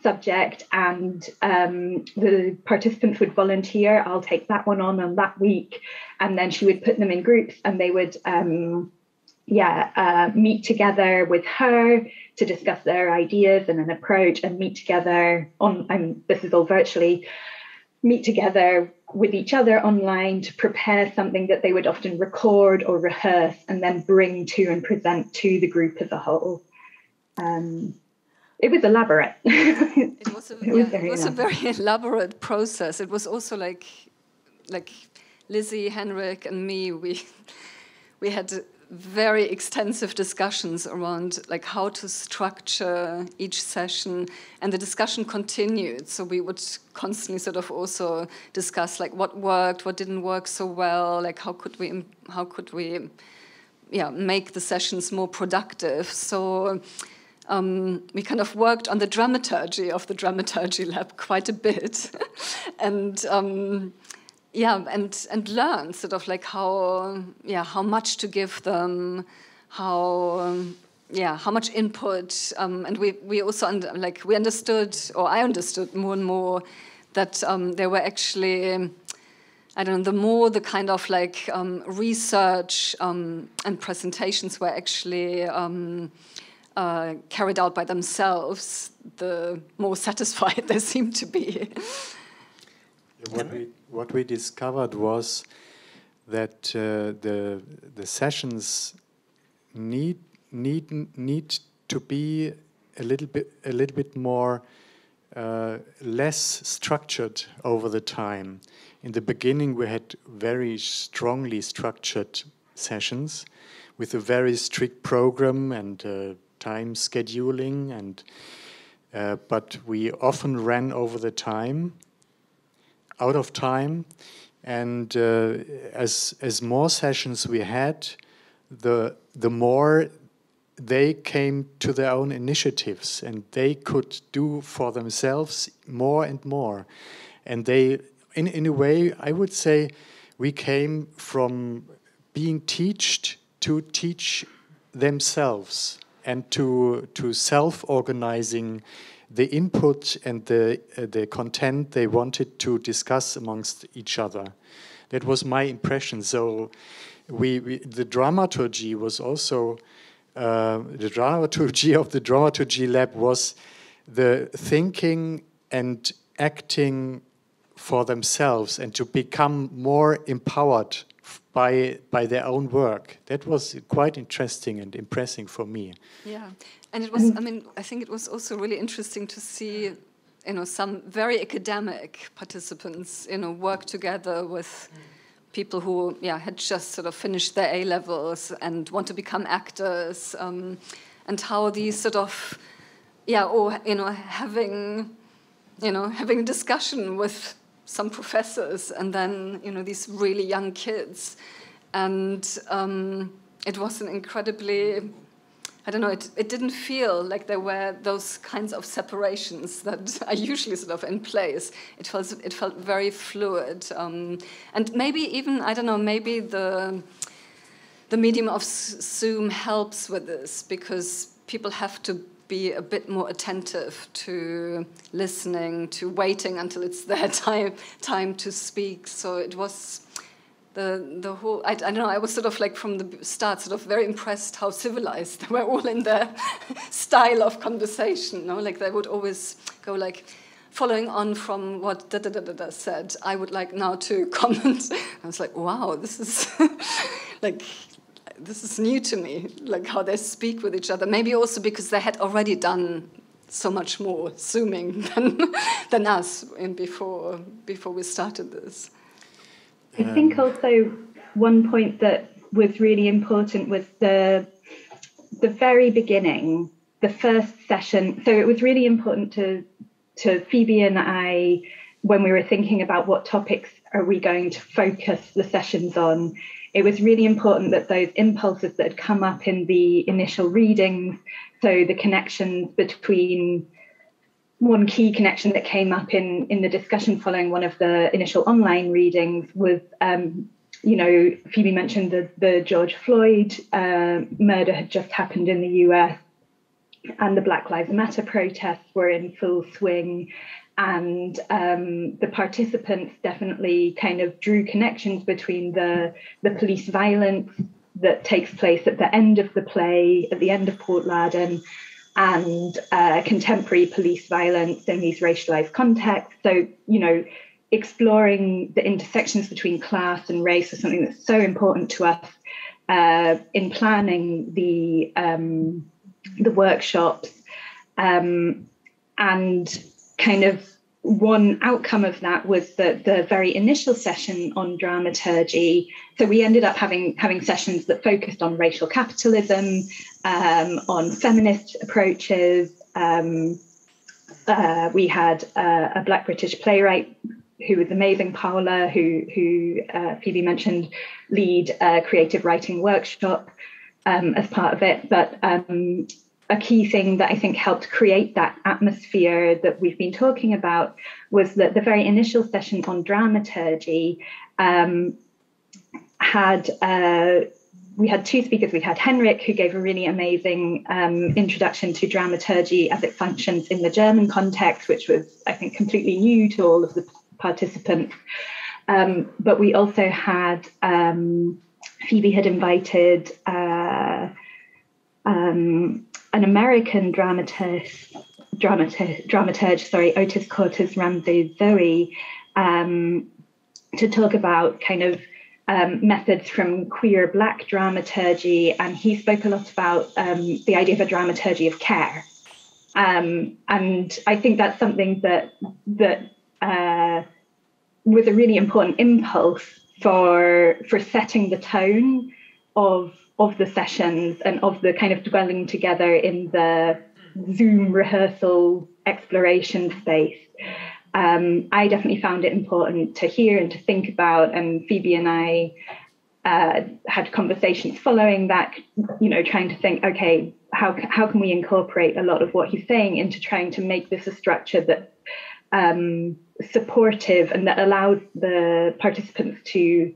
subject, and the participants would volunteer. I'll take that one on that week, and then she would put them in groups, and they would meet together with her to discuss their ideas and an approach, and meet together this is all virtually, meet together with each other online to prepare something that they would often record or rehearse and then bring to and present to the group as a whole. It was elaborate. It was a very elaborate process. It was also like Lizzie, Henrik, and me. We had very extensive discussions around like how to structure each session, and the discussion continued. So we would constantly sort of also discuss like what worked, what didn't work so well, like how could we make the sessions more productive. So we kind of worked on the dramaturgy of the Dramaturgy Lab quite a bit, and learn sort of like how much to give them, how much input, and we also we understood, or I understood more and more that there were actually, I don't know, the more the kind of like research and presentations were actually carried out by themselves, the more satisfied they seemed to be. What we discovered was that the sessions need to be a little bit more less structured over the time. In the beginning, we had very strongly structured sessions with a very strict program and time scheduling, and but we often ran over the time. Out of time, and as more sessions we had, the more they came to their own initiatives, and they could do for themselves more and more. And they, in a way, I would say, we came from being taught to teach themselves and to self-organizing the input and the content they wanted to discuss amongst each other. That was my impression. So the dramaturgy was also the dramaturgy of the Dramaturgy Lab was the thinking and acting for themselves and to become more empowered by their own work. That was quite interesting and impressive for me. Yeah, and it was, I mean, I think it was also really interesting to see, you know, some very academic participants, you know, work together with people who, yeah, had just sort of finished their A-levels and want to become actors, and how these sort of, yeah, or, you know, having a discussion with some professors and then, you know, these really young kids. And it was an incredibly, I don't know, it didn't feel like there were those kinds of separations that are usually sort of in place. It felt very fluid. And maybe even, I don't know, maybe the medium of Zoom helps with this, because people have to be a bit more attentive to listening, to waiting until it's their time to speak. So it was the whole, I don't know, I was sort of like from the start sort of very impressed how civilized they were all in their style of conversation, you know? Like they would always go like, following on from what da-da-da-da-da said, I would like now to comment. I was like, wow, this is like, this is new to me, like how they speak with each other. Maybe also because they had already done so much more Zooming than us before we started this. I think also one point that was really important was the very beginning, the first session. So it was really important to Phoebe and I, when we were thinking about what topics are we going to focus the sessions on, it was really important that those impulses that had come up in the initial readings, so the connections between, one key connection that came up in the discussion following one of the initial online readings was, you know, Phoebe mentioned the George Floyd murder had just happened in the US, and the Black Lives Matter protests were in full swing. And the participants definitely kind of drew connections between the police violence that takes place at the end of the play, at the end of Brotladen, and contemporary police violence in these racialized contexts. So, you know, exploring the intersections between class and race is something that's so important to us in planning the workshops. And kind of one outcome of that was the very initial session on dramaturgy. So we ended up having sessions that focused on racial capitalism, on feminist approaches. We had a Black British playwright who was amazing, Paula, who Phoebe mentioned, lead a creative writing workshop as part of it. But a key thing that I think helped create that atmosphere that we've been talking about was that the very initial session on dramaturgy we had two speakers. We had Henrik, who gave a really amazing introduction to dramaturgy as it functions in the German context, which was, I think, completely new to all of the participants. But we also had, Phoebe had invited an American dramaturge, Otis Cortez Ramsey Zoe, to talk about kind of methods from queer Black dramaturgy, and he spoke a lot about the idea of a dramaturgy of care, and I think that's something that was a really important impulse for setting the tone of the sessions and of the kind of dwelling together in the Zoom rehearsal exploration space. I definitely found it important to hear and to think about, and Phoebe and I had conversations following that, you know, trying to think, okay, how can we incorporate a lot of what he's saying into trying to make this a structure that supportive and that allows the participants to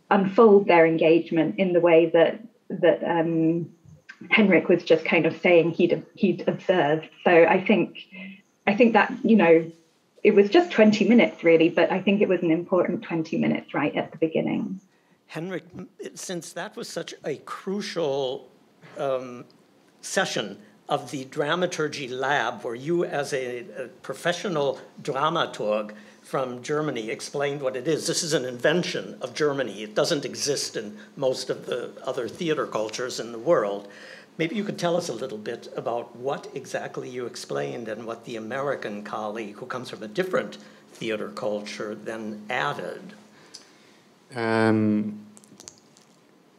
unfold their engagement in the way that Henrik was just kind of saying he'd observed. So I think that, you know, it was just 20 minutes really, but I think it was an important 20 minutes right at the beginning. Henrik, since that was such a crucial session of the Dramaturgy lab, where you, as a professional dramaturg from Germany, explained what it is. This is an invention of Germany. It doesn't exist in most of the other theater cultures in the world. Maybe you could tell us a little bit about what exactly you explained and what the American colleague, who comes from a different theater culture, then added.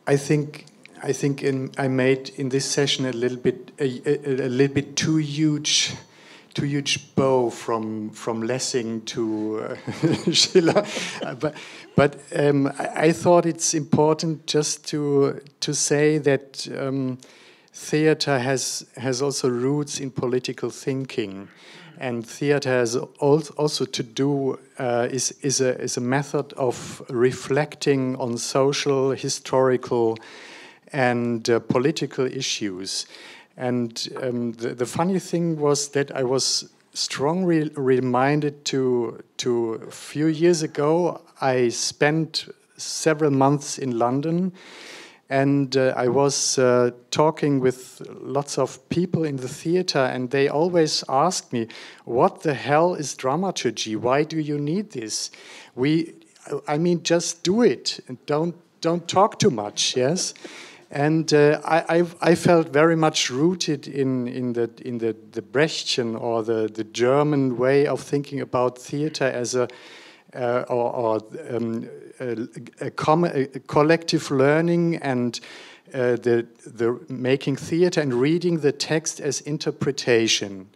I think I made in this session a little bit too huge bow from Lessing to Schiller, but I thought it's important just to say that theater has also roots in political thinking, and theater has also to do is a method of reflecting on social, historical, and political issues. And the funny thing was that I was strongly reminded to a few years ago. I spent several months in London, and I was talking with lots of people in the theater, and they always asked me, "What the hell is dramaturgy? Why do you need this? I mean, just do it and don't talk too much." Yes. And I felt very much rooted in the Brechtian or the German way of thinking about theater as a collective learning, and the making theater and reading the text as interpretation.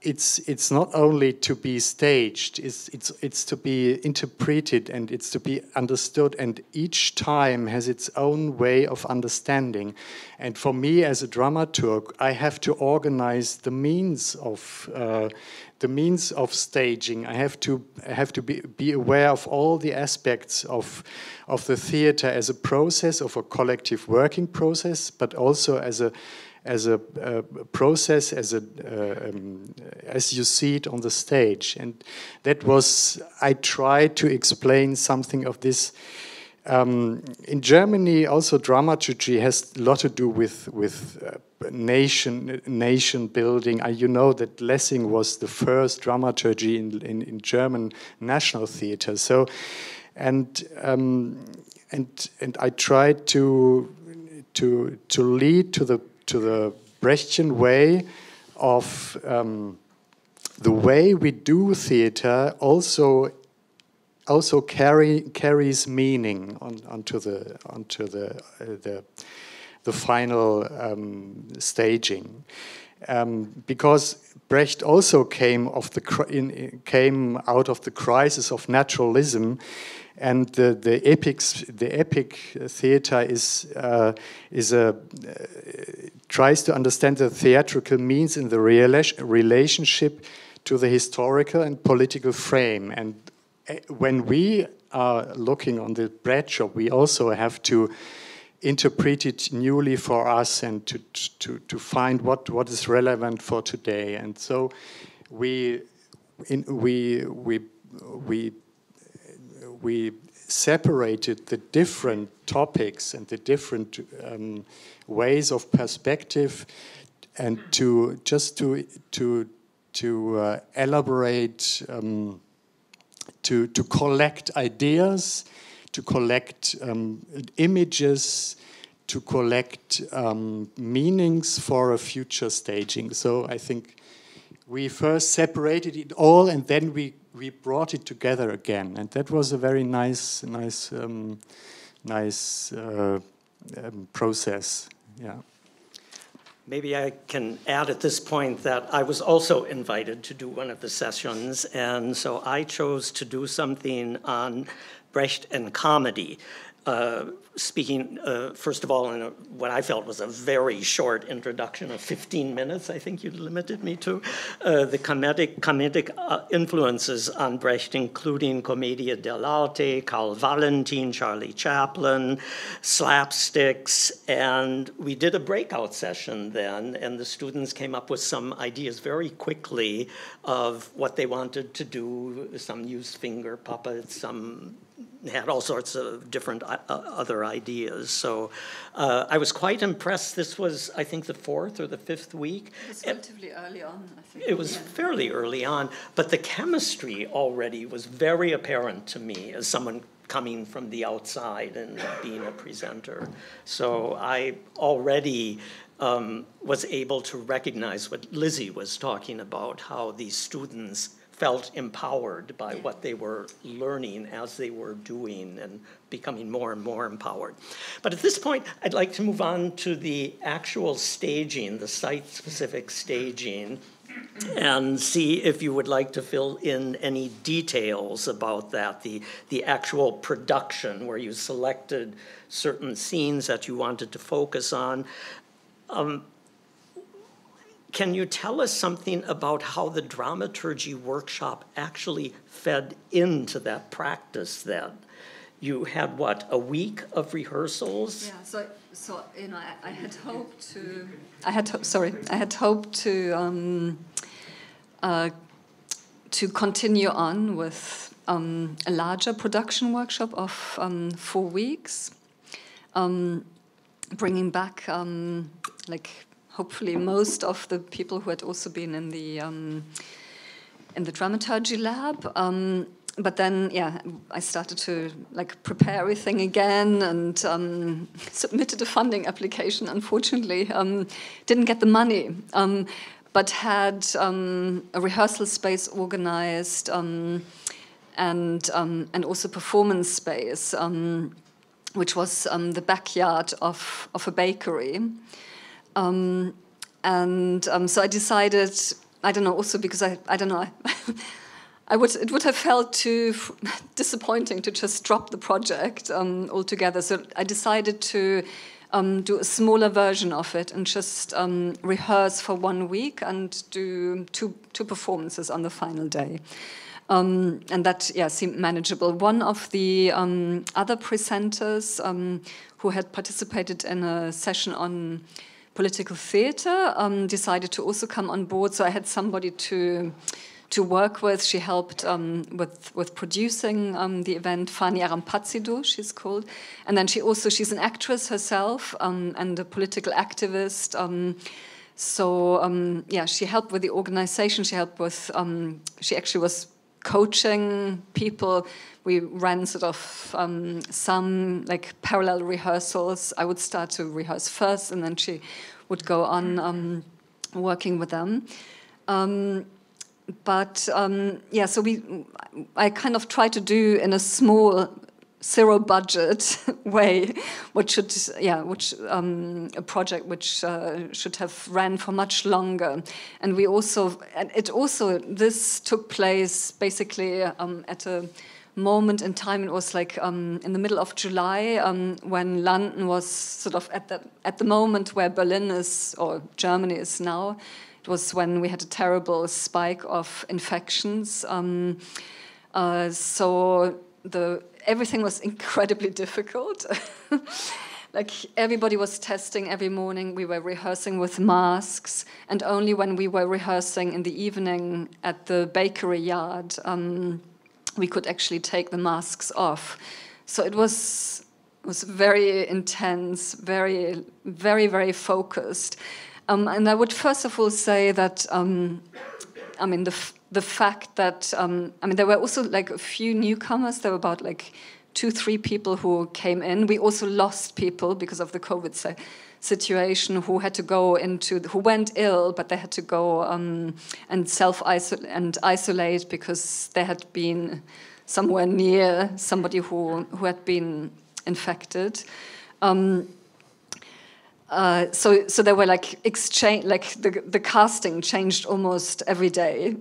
It's not only to be staged, it's to be interpreted, and it's to be understood, and each time has its own way of understanding. And for me as a dramaturg, I have to organize the means of staging. I have to be aware of all the aspects of the theater as a process, of a collective working process, but also as a process, as you see it on the stage. And that was, I tried to explain something of this. In Germany, also dramaturgy has a lot to do with nation building. You know that Lessing was the first dramaturgy in German national theater. So, and I tried to lead to the Brechtian way of the way we do theater also carries meaning onto the final staging, because Brecht also came out of the crisis of naturalism. And the epic theater tries to understand the theatrical means in the relationship to the historical and political frame. And when we are looking on the Breadshop, we also have to interpret it newly for us and to find what is relevant for today. And so we separated the different topics and the different ways of perspective, and to elaborate, to collect ideas, to collect images, to collect meanings for a future staging. So I think we first separated it all, and then we brought it together again, and that was a very nice process. Yeah. Maybe I can add at this point that I was also invited to do one of the sessions, and so I chose to do something on Brecht and comedy. Speaking, first of all, in what I felt was a very short introduction of 15 minutes, I think you limited me to, the comedic influences on Brecht, including Commedia dell'arte, Karl Valentin, Charlie Chaplin, slapsticks, and we did a breakout session then, and the students came up with some ideas very quickly of what they wanted to do. Some used finger puppets, some had all sorts of different other ideas. So I was quite impressed. This was, I think, the 4th or the 5th week. It was relatively early on, I think. It was fairly early on, but the chemistry already was very apparent to me as someone coming from the outside and being a presenter. So I already was able to recognize what Lizzie was talking about, how these students felt empowered by what they were learning as they were doing and becoming more and more empowered. But at this point, I'd like to move on to the actual staging, the site-specific staging, and see if you would like to fill in any details about that, the actual production where you selected certain scenes that you wanted to focus on. Can you tell us something about how the dramaturgy workshop actually fed into that practice then? You had, what, a week of rehearsals? Yeah, so you know, I had hoped to. I had hoped to continue on with a larger production workshop of 4 weeks, bringing back like hopefully most of the people who had also been in the dramaturgy lab. But then, yeah, I started to like prepare everything again and submitted a funding application. Unfortunately, didn't get the money, but had a rehearsal space organized and also performance space, which was the backyard of a bakery. So I decided, I don't know, also because I don't know. It would have felt too disappointing to just drop the project altogether. So I decided to do a smaller version of it and just rehearse for 1 week and do two performances on the final day. And that, yeah, seemed manageable. One of the other presenters who had participated in a session on political theater decided to also come on board. So I had somebody to work with. She helped with producing the event. Fani Arampazidou, she's called. And then she's an actress herself and a political activist. Yeah, she helped with the organization. She helped with, she actually was coaching people. We ran sort of some like parallel rehearsals. I would start to rehearse first and then she would go on working with them. Yeah, so I kind of try to do in a small, zero budget way, a project which should have ran for much longer. And this took place basically at a moment in time. It was like in the middle of July when London was sort of at the moment where Berlin is or Germany is now. It was when we had a terrible spike of infections. Everything was incredibly difficult. Like everybody was testing every morning. We were rehearsing with masks, and only when we were rehearsing in the evening at the bakery yard, we could actually take the masks off. So it was very intense, very, very, very focused. And I would first of all say that, the fact that, there were also like a few newcomers. There were about like 2-3 people who came in. We also lost people because of the COVID situation who had to who went ill, but they had to go and isolate because they had been somewhere near somebody who had been infected. So there were like exchange, like the casting changed almost every day.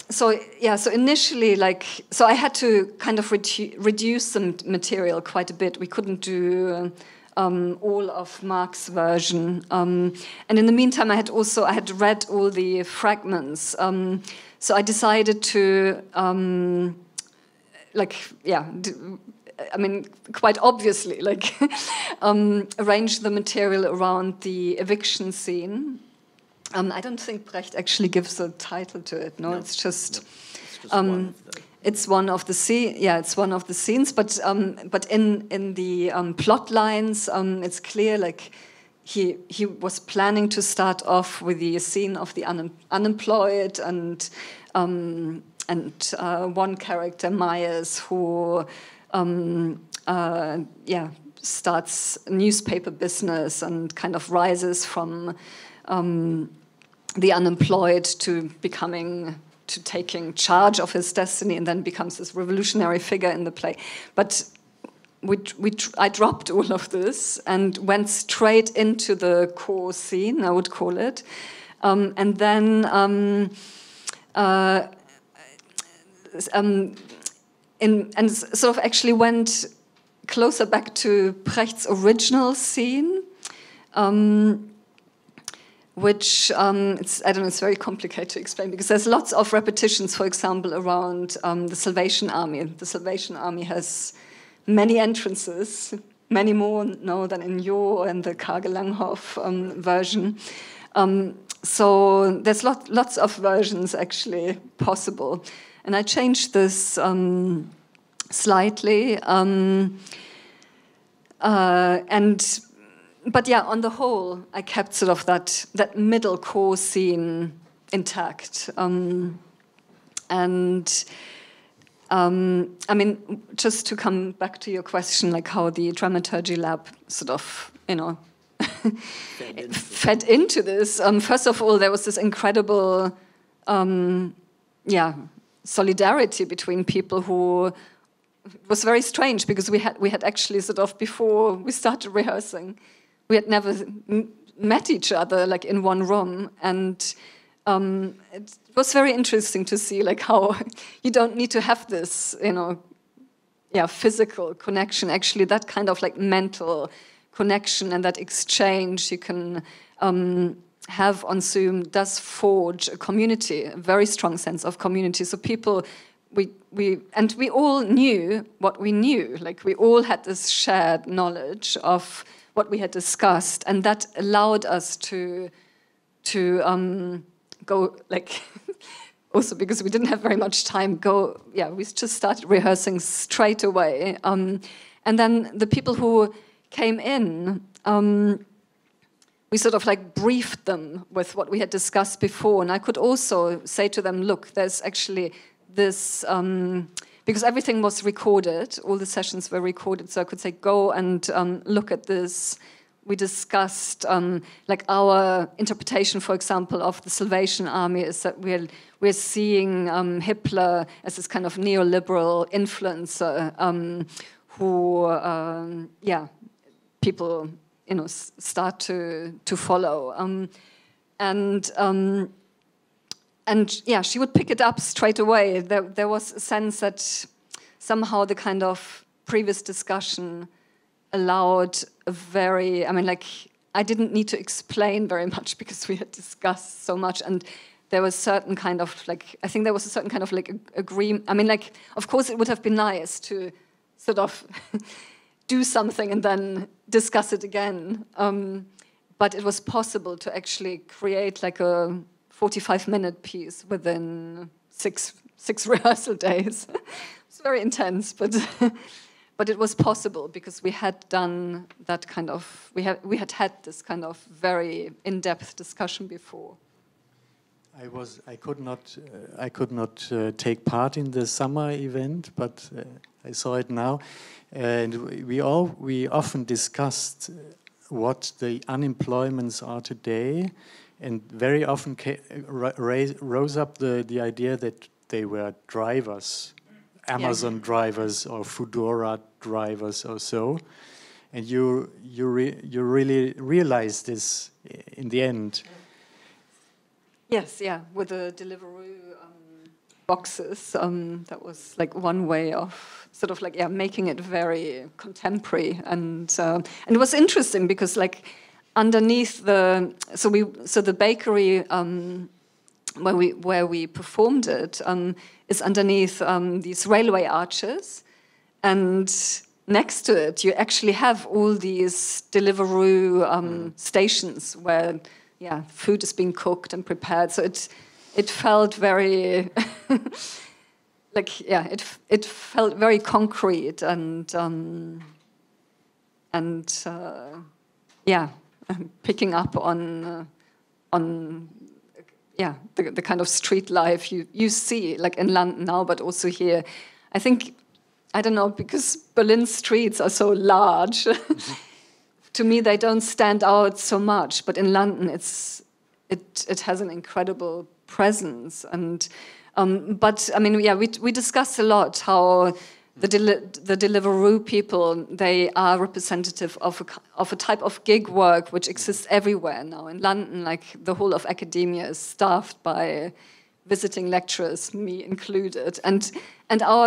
So initially, so I had to kind of reduce some material quite a bit. We couldn't do all of Marc's version. And in the meantime, I had read all the fragments. So I decided to, quite obviously, arrange the material around the eviction scene. I don't think Brecht actually gives a title to it. No, it's just it's one of the scene. Yeah, it's one of the scenes. But in the plot lines, it's clear like he was planning to start off with the scene of the unemployed and one character Myers who starts a newspaper business and kind of rises from the unemployed to taking charge of his destiny, and then becomes this revolutionary figure in the play. But I dropped all of this and went straight into the core scene, I would call it, and then and sort of actually went closer back to Brecht's original scene, which it's very complicated to explain because there's lots of repetitions, for example, around the Salvation Army. The Salvation Army has many entrances, many more now than in your and the Karge Langhoff version. So there's lots of versions actually possible. And I changed this slightly. But yeah, on the whole, I kept sort of that middle core scene intact. I mean, just to come back to your question, like how the Dramaturgy Lab sort of, fed into this. First of all, there was this incredible, solidarity between people who was very strange because we had actually sort of before we started rehearsing, we had never met each other like in one room, and it was very interesting to see like how you don't need to have this, physical connection. Actually, that kind of like mental connection and that exchange you can have on Zoom does forge a community, a very strong sense of community. So people, we all knew what we knew. Like we all had this shared knowledge of what we had discussed, and that allowed us to go like. Also, because we didn't have very much time, we just started rehearsing straight away. And then the people who came in, we sort of like briefed them with what we had discussed before. And I could also say to them, look, there's actually this, because everything was recorded, all the sessions were recorded, so I could say, go and look at this. We discussed like our interpretation, for example, of the Salvation Army is that we're seeing Hitler as this kind of neoliberal influencer who, people, start to follow. She would pick it up straight away. There was a sense that somehow the kind of previous discussion allowed a very, I didn't need to explain very much because we had discussed so much, and there was certain kind of I think there was a certain kind of agreement. Of course it would have been nice to sort of do something and then discuss it again, but it was possible to actually create like a 45-minute piece within six rehearsal days. It's very intense, but it was possible because we had done that kind of, we had this kind of very in-depth discussion before. I could not take part in the summer event, but I saw it now, and we often discussed what the unemployments are today, and very often rose up the idea that they were drivers. Amazon drivers or Foodora drivers or so, and you really realize this in the end. Yes, with the Deliveroo boxes, that was like one way of sort of making it very contemporary, and it was interesting because underneath the bakery where we performed it is underneath these railway arches, and next to it you actually have all these Deliveroo stations where food is being cooked and prepared. So it felt very it felt very concrete and picking up on the kind of street life you see like in London now, but also here. I think, I don't know, because Berlin's streets are so large, to me they don't stand out so much, but in London it has an incredible presence. And but I mean, we discussed a lot how the Deliveroo people, they are representative of a type of gig work which exists everywhere now in London. Like the whole of academia is staffed by visiting lecturers, me included, and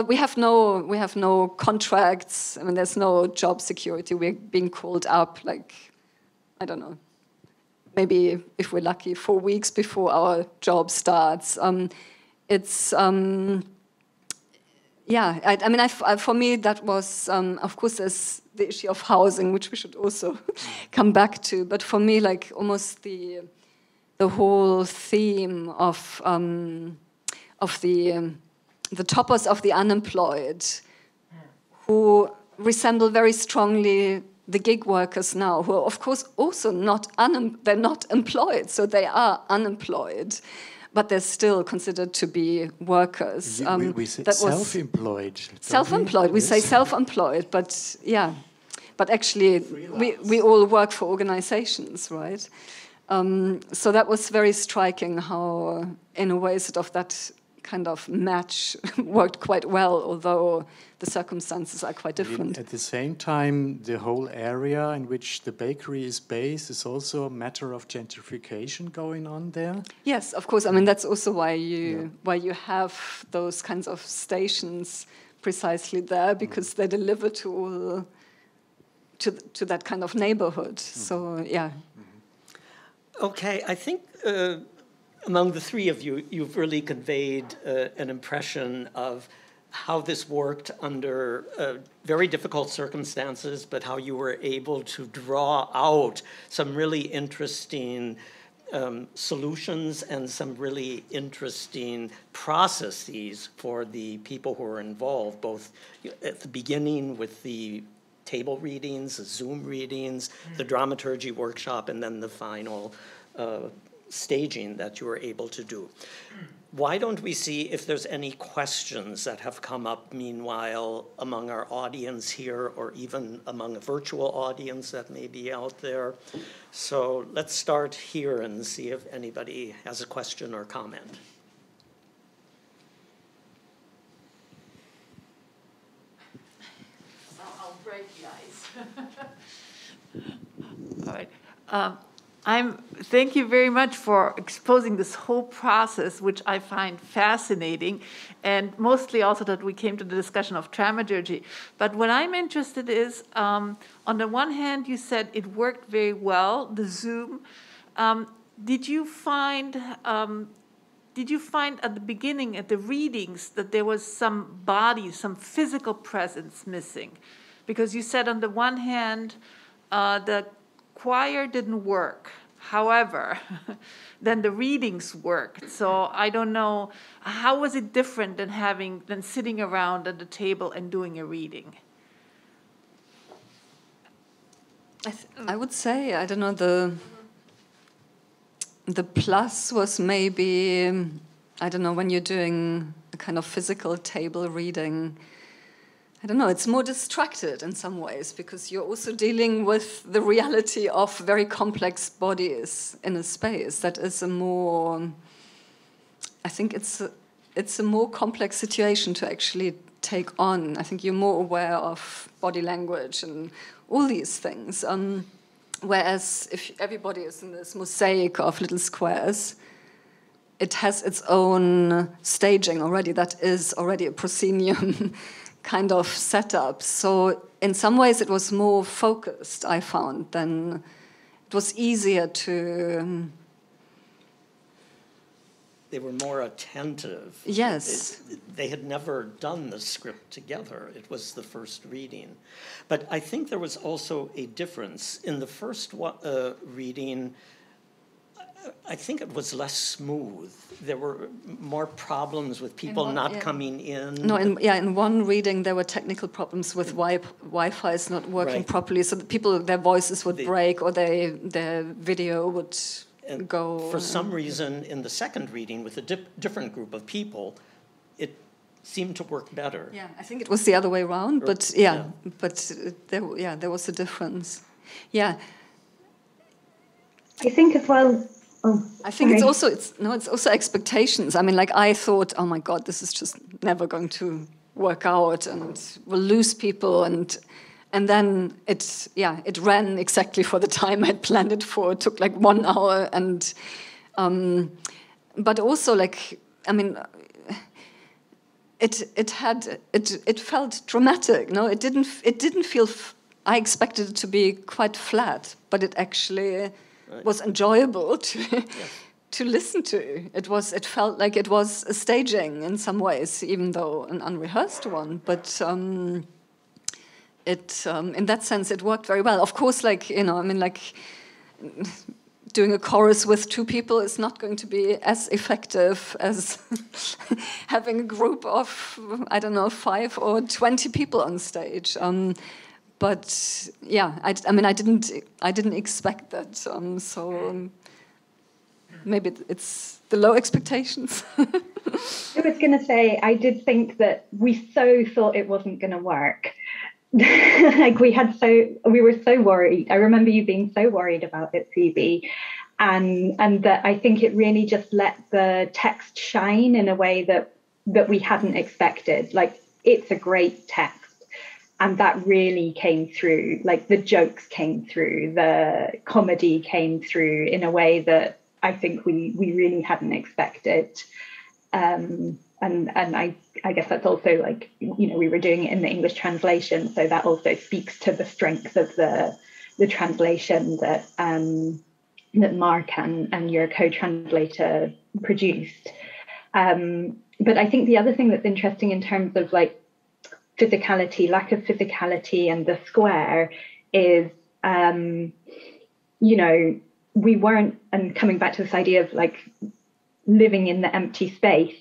we have no contracts. I mean, there's no job security. We're being called up, like, I don't know, maybe if we're lucky, 4 weeks before our job starts. For me, that was, of course, there's the issue of housing, which we should also come back to. But for me, like, almost the whole theme of the toppers of the unemployed, who resemble very strongly the gig workers now, who are, of course, also they're not employed, so they are unemployed. But they're still considered to be workers. We say self-employed. Self-employed. We say self-employed, but actually we all work for organizations, right? So that was very striking how, in a way, sort of that kind of match worked quite well, although the circumstances are quite different. At the same time, the whole area in which the bakery is based is also a matter of gentrification going on there. Yes, of course. I mean, that's also why you have those kinds of stations precisely there, because they deliver to that kind of neighborhood. So yeah. Okay, I think among the three of you, you've really conveyed an impression of how this worked under very difficult circumstances, but how you were able to draw out some really interesting solutions and some really interesting processes for the people who are involved, both at the beginning with the table readings, the Zoom readings, the dramaturgy workshop, and then the final staging that you were able to do. Why don't we see if there's any questions that have come up meanwhile among our audience here, or even among a virtual audience that may be out there. So let's start here and see if anybody has a question or comment. I'll break the ice. All right. Thank you very much for exposing this whole process, which I find fascinating, and mostly also that we came to the discussion of dramaturgy. But what I'm interested is, on the one hand, you said it worked very well, the Zoom. Did you find at the beginning, at the readings, that there was some body, some physical presence missing? Because you said on the one hand, the choir didn't work. However, then the readings worked. So I don't know, how was it different than sitting around at the table and doing a reading? I would say, I don't know, the plus was maybe, I don't know, when you're doing a kind of physical table reading, I don't know, it's more distracted in some ways, because you're also dealing with the reality of very complex bodies in a space. That is a more, I think it's a more complex situation to actually take on. I think you're more aware of body language and all these things. Whereas if everybody is in this mosaic of little squares, it has its own staging already. That is already a proscenium kind of setup. So in some ways it was more focused, I found, than it was easier to... They were more attentive. Yes. They had never done the script together. It was the first reading. But I think there was also a difference. In the first reading, I think it was less smooth. There were more problems with people not coming in. No, in one reading there were technical problems with Wi-Fi is not working properly, so the people, their voices would break or their video would go. For some reason, in the second reading with a different group of people, it seemed to work better. Yeah, I think it was the other way around, but there was a difference. Yeah. I think as well. I think it's also expectations. I mean, like I thought, oh my God, this is just never going to work out, and we'll lose people, and then it ran exactly for the time I'd planned it for. It took like 1 hour, and but also like, I mean, it felt dramatic. No, it didn't feel. I expected it to be quite flat, but it actually was enjoyable to listen to. It felt like it was a staging in some ways, even though an unrehearsed one. But in that sense, it worked very well. Of course, like, you know, I mean, like doing a chorus with 2 people is not going to be as effective as having a group of, I don't know, 5 or 20 people on stage. But yeah, I mean, I didn't expect that. So maybe it's the low expectations. I was going to say, I did think that we so thought it wasn't going to work. Like we were so worried. I remember you being so worried about it, Phoebe, and that I think it really just let the text shine in a way that we hadn't expected. Like, it's a great text. And that really came through, like the jokes came through, the comedy came through in a way that I think we really hadn't expected. And I guess that's also like, you know, we were doing it in the English translation, so that also speaks to the strength of the translation that Marc and your co-translator produced. But I think the other thing that's interesting in terms of like physicality, lack of physicality, and the square is, you know, we weren't, and coming back to this idea of like living in the empty space.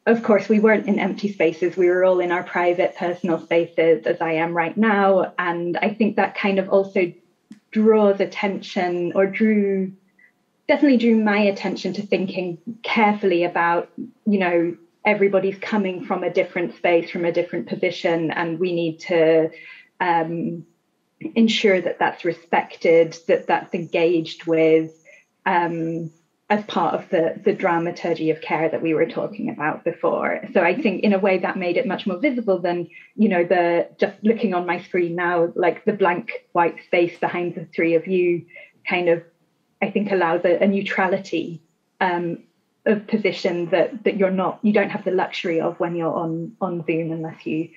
Of course, we weren't in empty spaces. We were all in our private, personal spaces, as I am right now. And I think that kind of also draws attention, or definitely drew my attention to thinking carefully about, you know, everybody's coming from a different space, from a different position, and we need to ensure that that's respected, that that's engaged with as part of the dramaturgy of care that we were talking about before. So I think in a way that made it much more visible than, you know, just looking on my screen now, like the blank white space behind the 3 of you kind of, I think, allows a neutrality of position that you don't have the luxury of when you're on Zoom, unless you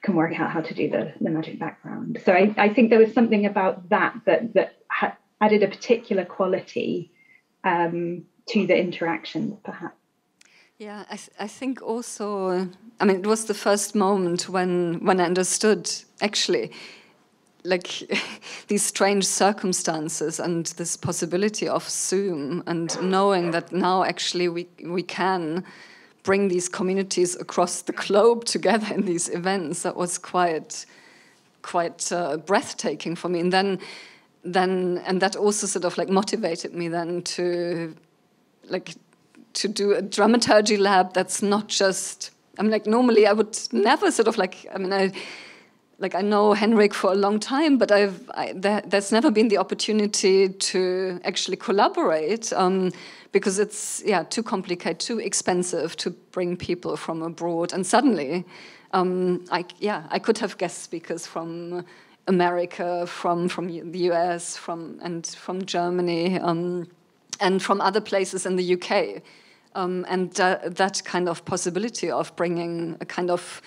can work out how to do the magic background. So I think there was something about that added a particular quality to the interactions, perhaps. Yeah, I think also, I mean, it was the first moment when I understood, actually, like these strange circumstances and this possibility of Zoom, and knowing that now actually we can bring these communities across the globe together in these events. That was quite breathtaking for me. And then that also sort of like motivated me then to do a dramaturgy lab that's not just, I mean, like normally I would never sort of like, I mean, I know Henrik for a long time, but there's never been the opportunity to actually collaborate because it's too complicated, too expensive to bring people from abroad. And suddenly, I could have guest speakers from America, from the US, from Germany, and from other places in the UK, and that kind of possibility of bringing a kind of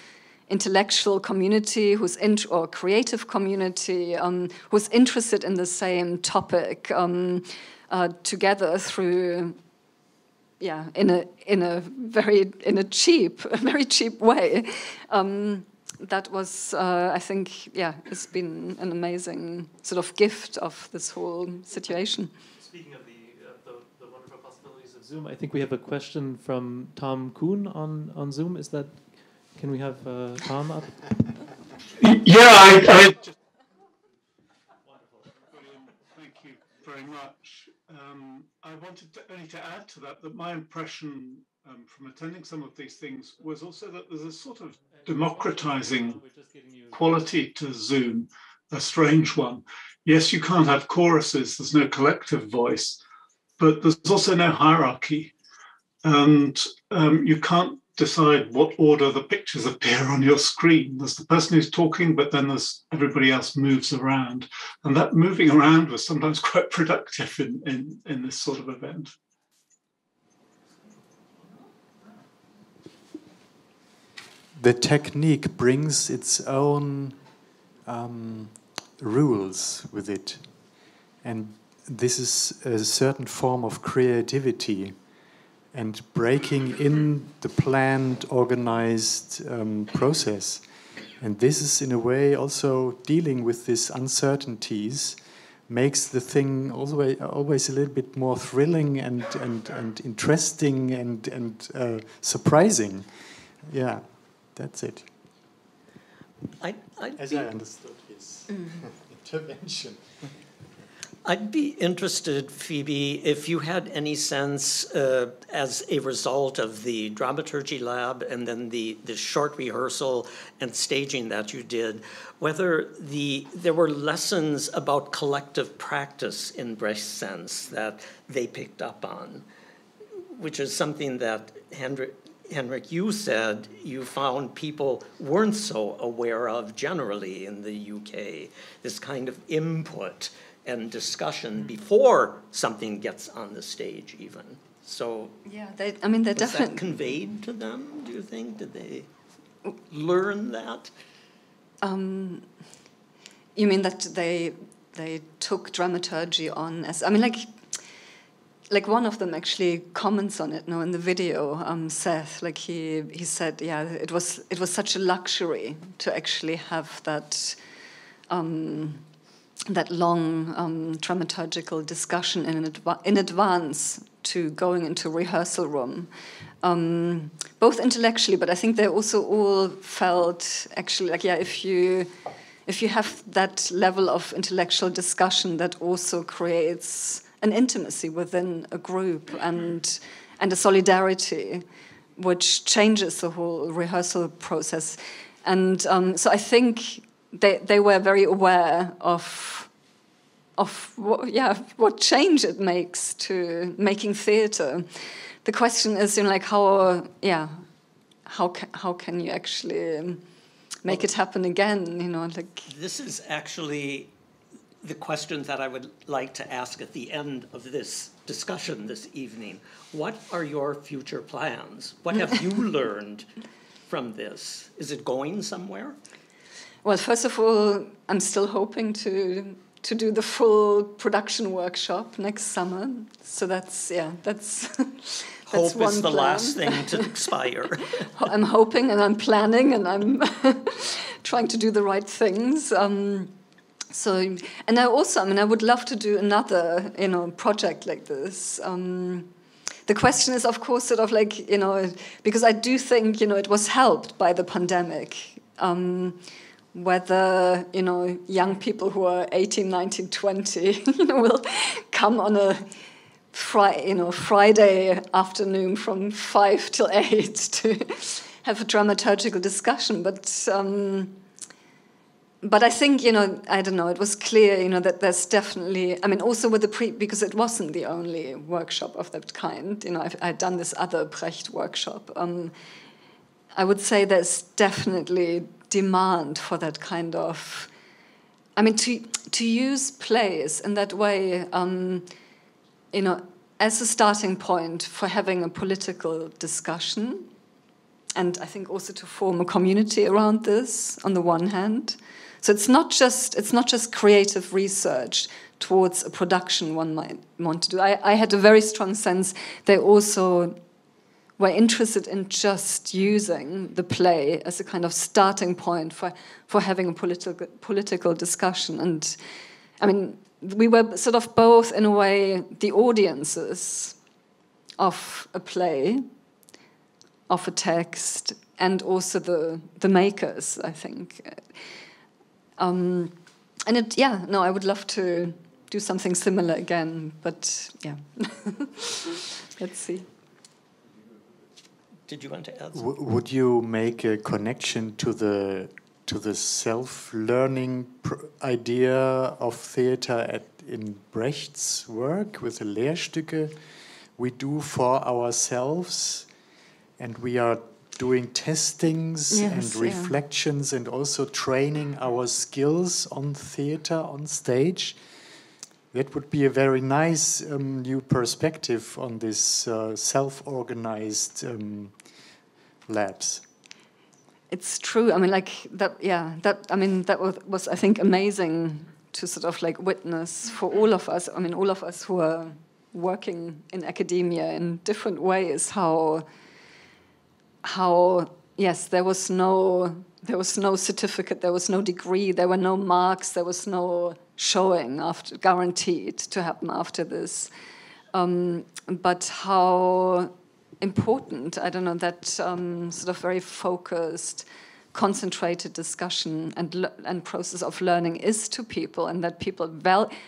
intellectual community or creative community who's interested in the same topic together through in a very cheap way. That was I think it's been an amazing sort of gift of this whole situation. speaking of the wonderful possibilities of Zoom, I think we have a question from Tom Kuhn on Zoom. Can we have Tom up? Yeah, just wonderful. Brilliant. Thank you very much. I wanted only to add to that my impression from attending some of these things was also that there's a sort of democratizing quality to Zoom, a strange one. Yes, you can't have choruses, there's no collective voice, but there's also no hierarchy. And you can't decide what order the pictures appear on your screen. There's the person who's talking, but then there's everybody else moves around. And that moving around was sometimes quite productive in this sort of event. The technique brings its own rules with it. And this is a certain form of creativity and breaking in the planned, organized process. And this is, in a way, also dealing with these uncertainties, makes the thing always a little bit more thrilling and interesting and surprising. Yeah, that's it. As I understood his intervention. I'd be interested, Phoebe, if you had any sense, as a result of the Dramaturgy lab and then the short rehearsal and staging that you did, whether there were lessons about collective practice in Brecht's sense that they picked up on, which is something that Henrik, you said you found people weren't so aware of generally in the UK, this kind of input and discussion before something gets on the stage even. So yeah, they're definitely that conveyed to them, do you think? Did they learn that? You mean that they took dramaturgy on as, like one of them actually comments on it, in the video, Seth, like he said, yeah, it was such a luxury to actually have that that long dramaturgical discussion in advance to going into rehearsal room, both intellectually, but I think they also all felt actually like, yeah, if you have that level of intellectual discussion, that also creates an intimacy within a group and a solidarity, which changes the whole rehearsal process. And so I think they were very aware of what change it makes to making theatre. The question is, how can you actually make it happen again? This is actually the question that I would like to ask at the end of this discussion this evening. What are your future plans? What have you learned from this? Is it going somewhere? Well, first of all, I'm still hoping to do the full production workshop next summer. So that's Hope one is the plan. last thing to expire. I'm hoping and I'm planning and I'm trying to do the right things. And I also, I would love to do another, project like this. The question is, of course, sort of like, because I do think, it was helped by the pandemic. Whether, young people who are 18, 19, 20, will come on a Friday afternoon from 5 till 8 to have a dramaturgical discussion. But I think, I don't know, it was clear, that there's definitely, also with because it wasn't the only workshop of that kind. I'd done this other Brecht workshop. I would say there's definitely demand for that kind of, to use plays in that way, as a starting point for having a political discussion, and I think also to form a community around this on the one hand. So it's not just creative research towards a production one might want to do. I had a very strong sense they also were interested in just using the play as a kind of starting point for having a political discussion. And we were sort of both, in a way, the audiences of a play, of a text, and also the makers, I think. And I would love to do something similar again, but yeah, let's see. Did you want to add something? Would you make a connection to the self-learning idea of theater in Brecht's work with the Lehrstücke we do for ourselves, and we are doing testings and reflections and also training our skills on theater, on stage? That would be a very nice new perspective on this self-organized labs. It's true. I mean, like that. Yeah, that. I mean, that was I think amazing to sort of like witness for all of us. I mean, all of us who are working in academia in different ways. How yes, there was no certificate, there was no degree, there were no marks, there was no showing guaranteed to happen after this. But how important, I don't know, that sort of very focused, concentrated discussion and process of learning is to people, and that people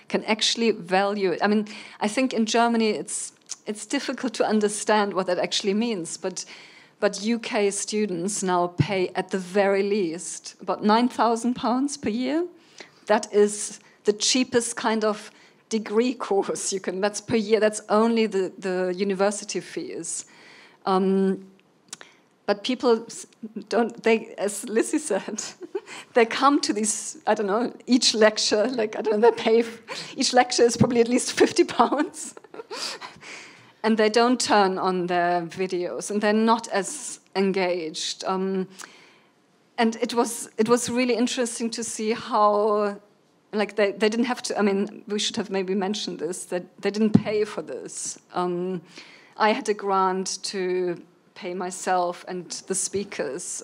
can actually value it. I mean, I think in Germany it's difficult to understand what that actually means, but UK students now pay at the very least about £9,000 per year. That is the cheapest kind of degree course you can. That's per year. That's only the university fees. But people don't. They, as Lizzie said, they come to these. I don't know. Each lecture, like I don't know, they pay. Each lecture is probably at least £50. And they don't turn on their videos, and they're not as engaged. And it was really interesting to see how, like they didn't have to. I mean, we should have maybe mentioned this, that they didn't pay for this. I had a grant to pay myself and the speakers,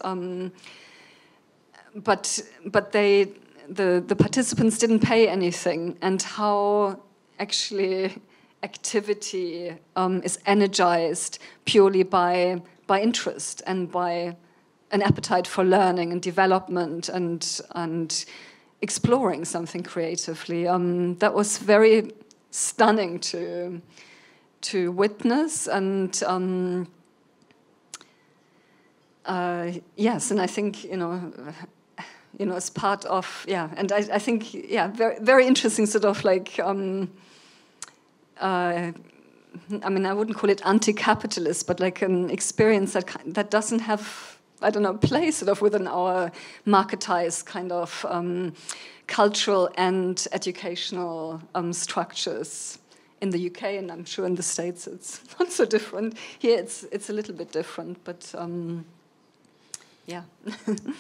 but the participants didn't pay anything, and how actually activity is energized purely by interest and by an appetite for learning and development and exploring something creatively. That was very stunning to witness, and yes, and I think as part of and I think very very interesting sort of like. I mean, I wouldn't call it anti-capitalist, but like an experience that doesn't have, I don't know, place sort of within our marketized kind of cultural and educational structures in the UK, and I'm sure in the States it's not so different. Here it's a little bit different, but yeah.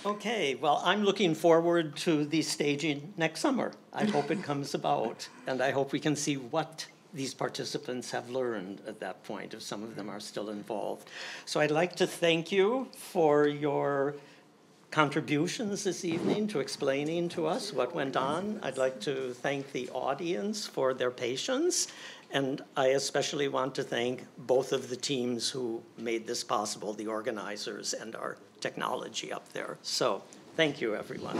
Okay, well, I'm looking forward to the staging next summer. I hope it comes about, and I hope we can see what these participants have learned at that point, if some of them are still involved. So I'd like to thank you for your contributions this evening to explaining to us what went on. I'd like to thank the audience for their patience, and I especially want to thank both of the teams who made this possible, the organizers and our technology up there. So thank you, everyone.